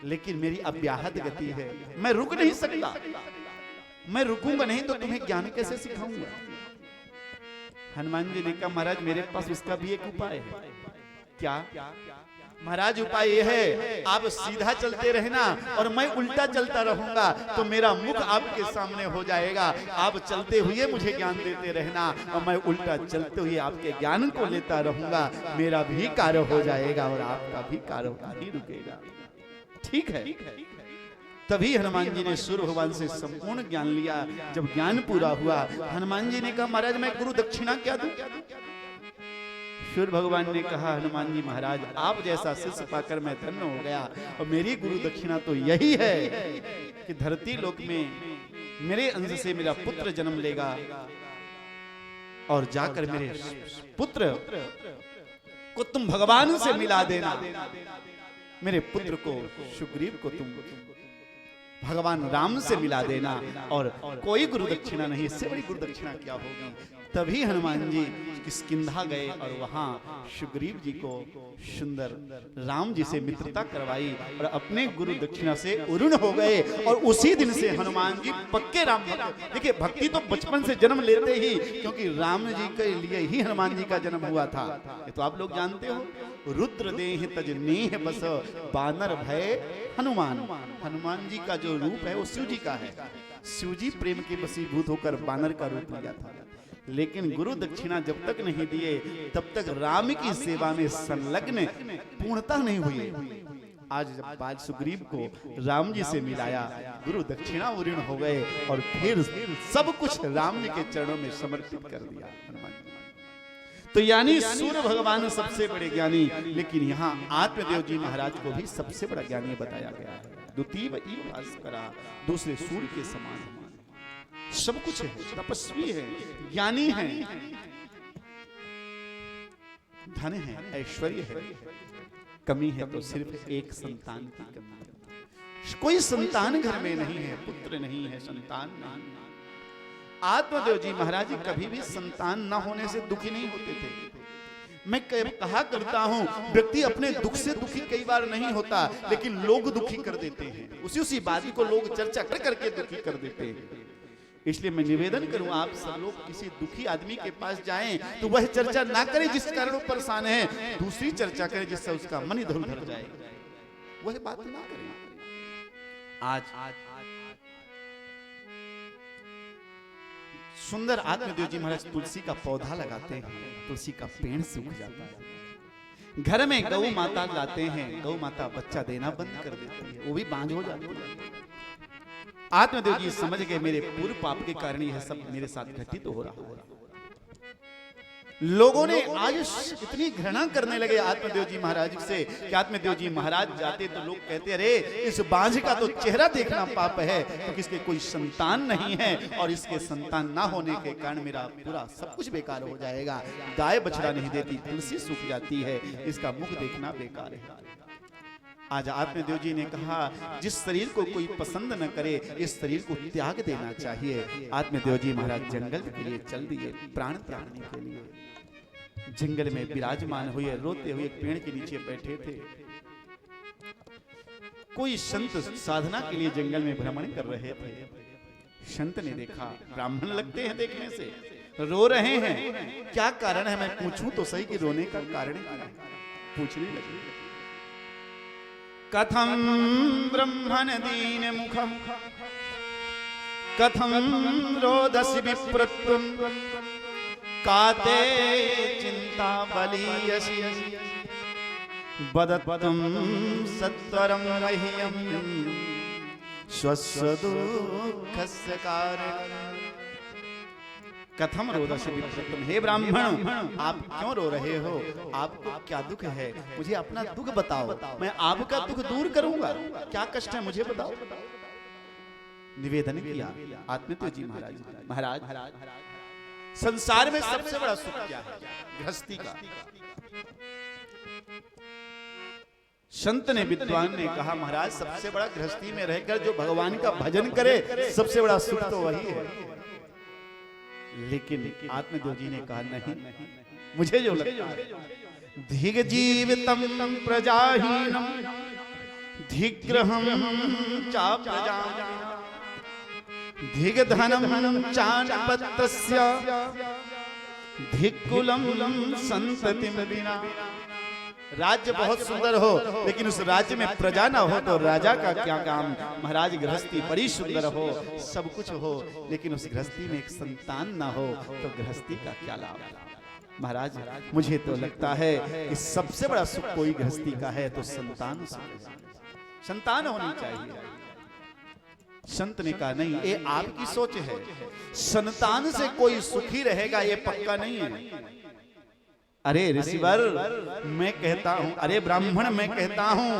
लेकिन मेरी अव्याहत गति है, मैं रुक नहीं सकता। मैं रुकूंगा नहीं तो तुम्हें ज्ञान कैसे सिखाऊंगा? हनुमान जी ने कहा महाराज मेरे पास उसका भी एक उपाय है। क्या? महाराज उपाय यह है आप सीधा चलते रहना और मैं उल्टा चलता रहूंगा, तो मेरा मुख आपके सामने हो जाएगा। आप चलते हुए मुझे ज्ञान देते रहना और मैं उल्टा चलते हुए आपके ज्ञान को लेता रहूंगा। मेरा भी कार्य हो जाएगा और आपका भी कार्य नहीं रुकेगा। ठीक है। तभी हनुमान जी ने सूर्य भगवान से संपूर्ण ज्ञान लिया। जब ज्ञान पूरा हुआ, हनुमान जी ने कहा महाराज मैं गुरु दक्षिणा क्या दूं? सूर्य भगवान ने कहा हनुमान जी महाराज आप जैसा शिष्य पाकर मैं धन्य हो गया, और मेरी गुरु दक्षिणा तो यही है कि धरती लोक में मेरे अंश से मेरा पुत्र जन्म लेगा और जाकर मेरे पुत्र को तुम भगवान से मिला देना। मेरे पुत्र को सुग्रीव को तुम भगवान राम से मिला देना, और कोई गुरु दक्षिणा नहीं, इससे बड़ी गुरु दक्षिणा क्या होगी? तभी हनुमान जी किष्किंधा गए और वहां सुग्रीव जी को सुंदर राम जी से मित्रता करवाई और अपने गुरु दक्षिणा से उऋण हो गए। और उसी दिन से हनुमान जी पक्के राम भक्त। देखिए भक्ति तो बचपन से जन्म लेते ही, क्योंकि राम जी के लिए ही हनुमान जी का जन्म हुआ था। ये तो आप लोग जानते हो। रुद्र देह तज नेह बस बानर भय हनुमान। हनुमान जी का जो रूप है वो शिव जी का है। शिव जी प्रेम के वशीभूत होकर बानर का रूप लिया था, लेकिन गुरु दक्षिणा जब तक नहीं दिए तब तक राम की सेवा में संलग्न पूर्णता नहीं हुई। आज जब बाल सुग्रीव को राम जी से मिलाया, गुरु दक्षिणा उऋण हो गए और फिर सब कुछ राम जी के चरणों में समर्पित कर दिया हनुमान जी। तो यानी सूर्य भगवान सबसे बड़े ज्ञानी, लेकिन यहाँ आत्मदेव जी महाराज को भी सबसे बड़ा ज्ञानी बताया गया है। द्वितीय भास्करा, दूसरे सूर्य के समान सब कुछ है, तपस्वी है, ज्ञानी है, धन है, ऐश्वर्य है। कमी है तो सिर्फ एक संतान की कमी है। कोई संतान घर में नहीं है, पुत्र नहीं है, संतान नहीं। आत्मदेव जी महाराज जी कभी भी संतान न होने से दुखी नहीं होते थे। मैं कहा करता हूं, व्यक्ति अपने दुख से दुखी कई बार नहीं होता, लेकिन लोग दुखी कर देते हैं। उसी बात को लोग चर्चा कर करके दुखी कर देते हैं। इसलिए मैं निवेदन करूं, आप सब लोग किसी दुखी आदमी के पास जाएं तो वह चर्चा ना करें जिस कारण वो परेशान है, दूसरी चर्चा करें जिससे उसका मन इधर उधर जाए। वह बात ना करें। आज सुंदर आत्मदेव जी महाराज तुलसी का पौधा लगाते हैं, तुलसी का पेड़ सूख जाता है। घर में गौ माता लाते हैं, गौ माता बच्चा देना बंद कर देती है, वो भी बांझ हो जाती है। आत्मदेव जी समझ गए मेरे पूर्व पाप के कारण यह सब मेरे साथ घटित तो हो रहा है। लोगों ने आज इतनी घृणा करने लगे आत्मदेव जी महाराज से कि आत्मदेव जी महाराज जाते तो लोग कहते, अरे इस बांझ का तो चेहरा देखना पाप है, तो किसके कोई संतान नहीं है और इसके संतान ना होने के कारण मेरा पूरा सब कुछ बेकार हो जाएगा। गाय बछड़ा नहीं देती, तुलसी सूख जाती है, इसका मुख देखना बेकार है। आज आत्मदेव जी ने कहा, जिस शरीर को कोई पसंद न करे इस शरीर को त्याग देना चाहिए। आत्मदेव जी महाराज जंगल के लिए चल दिए प्राण त्यागने के लिए। जंगल में विराजमान हुए, रोते हुए पेड़ के नीचे बैठे थे। कोई संत साधना के लिए जंगल में भ्रमण कर रहे थे। संत ने देखा, ब्राह्मण लगते हैं देखने से, रो रहे हैं, क्या कारण है? मैं पूछूं तो सही कि रोने का कारण पूछने लगे। कथम ब्रह्मण दीन मुखम कथम रोदसी विप्रत्वम काते चिंता बलियसी बदत्वम सत्वरम मह्यम स्वस्य दुःखस्य कारणं। कथम रोदसी विप्रत्वम, हे ब्राह्मण आप क्यों रो रहे हो? आपको क्या दुख है? मुझे अपना दुख बताओ, मैं आपका दुख दूर करूंगा। क्या कष्ट है मुझे बताओ। निवेदन किया आत्मदेव जी महाराज, संसार में सबसे बड़ा सुख क्या है? गृहस्थी का। संत ने, विद्वान ने कहा, महाराज सबसे बड़ा गृहस्थी में रहकर जो भगवान का भजन करे सबसे बड़ा सुख तो वही है। लेकिन आत्मदेव जी ने कहा, नहीं, मुझे जो लगता है धिग जीवितम प्रजाहीनम धिग्रहम चा प्रजा धिग धनम चानपत्यस्य धिक्कुलम संततिम बिना। राज्य बहुत सुंदर हो लेकिन उस राज्य में प्रजा ना हो तो राजा का क्या काम? महाराज गृहस्थी बड़ी सुंदर हो, सब कुछ हो, लेकिन उस गृहस्थी में एक संतान ना हो तो गृहस्थी का क्या लाभ? महाराज मुझे तो लगता है कि सबसे बड़ा सुख कोई गृहस्थी का है तो संतान, संतान होनी चाहिए। संत ने कहा, नहीं, ये आपकी सोच है, संतान से कोई सुखी रहेगा ये पक्का नहीं है। अरे ऋषिवर मैं कहता हूं, अरे ब्राह्मण मैं कहता हूं,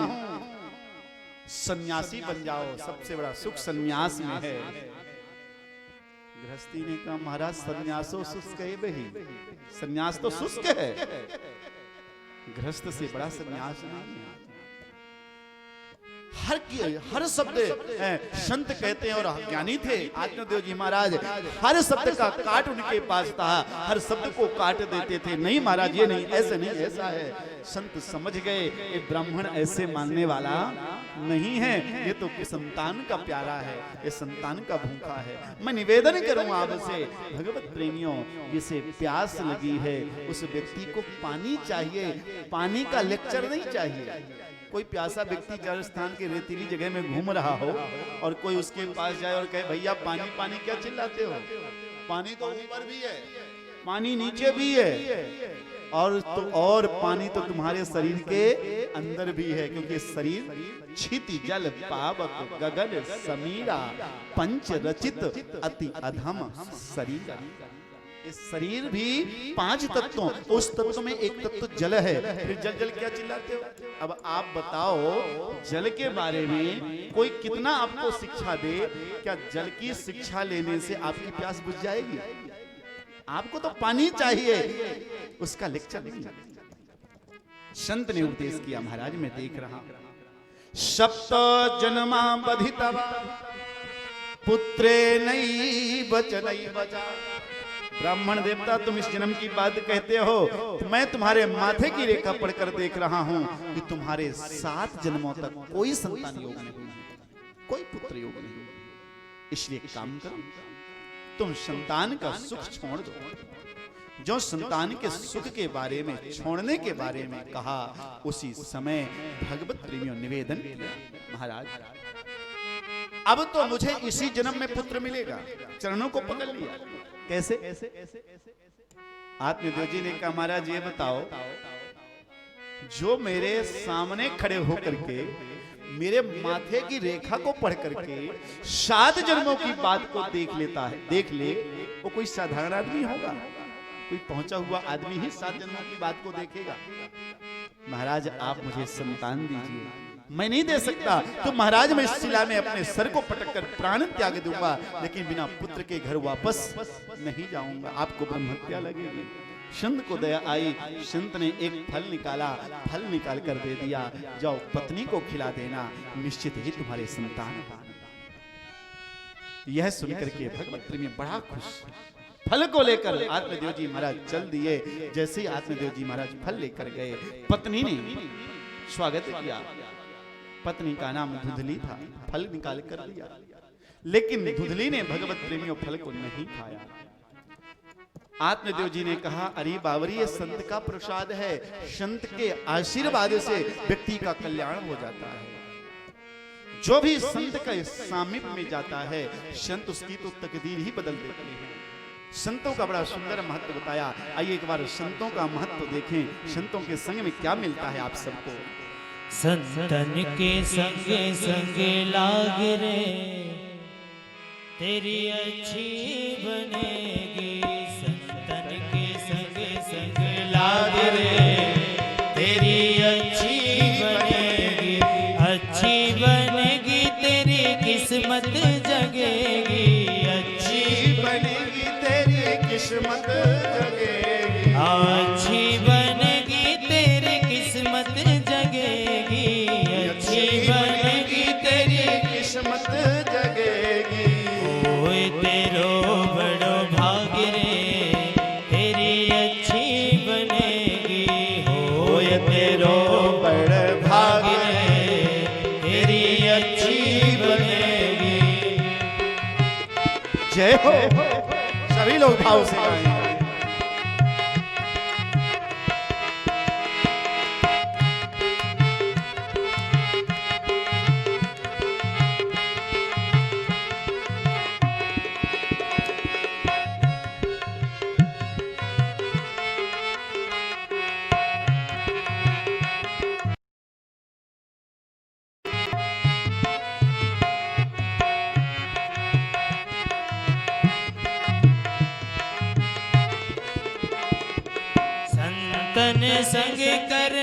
सन्यासी बन जाओ, सबसे बड़ा सुख सन्यास में है। गृहस्थी ने कहा, महाराज सन्यासो शुष्क है बही, सन्यास तो शुष्क है, गृहस्थ से बड़ा सन्यास नहीं है। हर शब्द संत कहते हैं, और ज्ञानी थे आत्मदेव जी महाराज, हर शब्द का काट उनके पास था, हर शब्द को काट देते थे। नहीं महाराज, ये नहीं, ऐसे नहीं, ऐसा है। संत समझ गए ये ब्राह्मण ऐसे मानने वाला नहीं है, ये तो संतान का प्यारा है, ये संतान का भूखा है। मैं निवेदन करूं आपसे भगवत प्रेमियों, जिसे प्यास लगी है उस व्यक्ति को पानी चाहिए, पानी का लेक्चर नहीं चाहिए। कोई प्यासा व्यक्ति राजस्थान के रेतीली जगह में घूम रहा हो और कोई उसके पास जाए और कहे भैया पानी पानी क्या चिल्लाते हो, पानी तो ऊपर भी है, पानी नीचे भी है, और पानी तो तुम्हारे शरीर के अंदर भी है, क्योंकि शरीर क्षिति जल पावक गगन समीरा पंच रचित अति अधम शरीर। इस शरीर भी 5 तत्वों, उस तत्व में एक तत्व जल है। फिर जल जल क्या चिल्लाते हो? अब आप बताओ, जल के बारे में कोई कितना आपको शिक्षा दे, क्या जल की शिक्षा लेने से आपकी प्यास बुझ जाएगी? आपको तो पानी चाहिए, उसका लेक्चर नहीं। संत ने उपदेश किया, महाराज मैं देख रहा हूं, सप्त जन्मा बधितव पुत्रे नहीं बचा। ब्राह्मण देवता, तुम इस जन्म की बात कहते हो, तो मैं तुम्हारे माथे की रेखा पढ़कर देख रहा हूं कि तुम्हारे 7 जन्मों तक कोई संतान योग नहीं, कोई पुत्र योग नहीं। इसलिए काम करो, तुम संतान का सुख छोड़ दो। जो संतान के सुख के बारे में, छोड़ने के बारे में कहा, उसी समय भगवत प्रेमियों निवेदन किया, महाराज अब तो मुझे इसी जन्म में पुत्र मिलेगा। चरणों को पकड़ लिया। कैसे? आत्मदेव जी ने कहा, महाराज ये बताओ, जो मेरे सामने खड़े होकर के मेरे माथे की रेखा को पढ़ करके 7 जन्मों की बात को देख लेता है, देख ले, वो कोई साधारण आदमी होगा? कोई पहुंचा हुआ आदमी ही 7 जन्मों की बात को देखेगा? महाराज आप मुझे संतान दीजिए। मैं नहीं दे सकता तो महाराज मैं इस शिला में अपने सर को पटक कर प्राण त्याग दूंगा, लेकिन बिना पुत्र के घर वापस नहीं जाऊंगा, आपको ब्रह्म हत्या लगेगी। संत को दया आई, संत ने एक फल निकाला, फल निकाल कर दे दिया, जाओ पत्नी को खिला देना, निश्चित ही तुम्हारे संतान। यह सुनकर के भगवत प्रेमी बड़ा खुश, फल को लेकर आत्मदेव जी महाराज चल दिए। जैसे ही आत्मदेव जी महाराज फल लेकर गए, पत्नी ने स्वागत किया। पत्नी का नाम धुंधली था, फल निकाल कर दिया, लेकिन धुंधली ने भगवत प्रेमियों फल को नहीं खाया। आत्मदेव जी ने कहा, अरे बावरी ये संत का प्रसाद है, संत के आशीर्वाद से व्यक्ति का कल्याण हो जाता है। जो भी संत के सामीप्य में जाता है, संत उसकी तो तकदीर ही बदल देते हैं। संतों का बड़ा सुंदर महत्व बताया। आइए एक बार संतों का महत्व देखें, संतों के संग में क्या मिलता है आप सबको। संतन के संगे संगे लाग रे, तेरी अच्छी बनेगी। संतन के संगे संगे लाग रे, तेरी अच्छी बनेगी। अच्छी बनेगी तेरी किस्मत जगेगी। अच्छी बनेगी तेरी किस्मत जगेगी। अच्छी बनेगी तेरी किस्मत जगेगी। अच्छी बनेगी तेरी किस्मत जगेगी। ओए तेरो बड़ो भाग रे, तेरी अच्छी बनेगी। ओए तेरो बड़ भाग रे, तेरी अच्छी बनेगी। जय हो। सभी लोग भाव से गाएं। संतन संग कर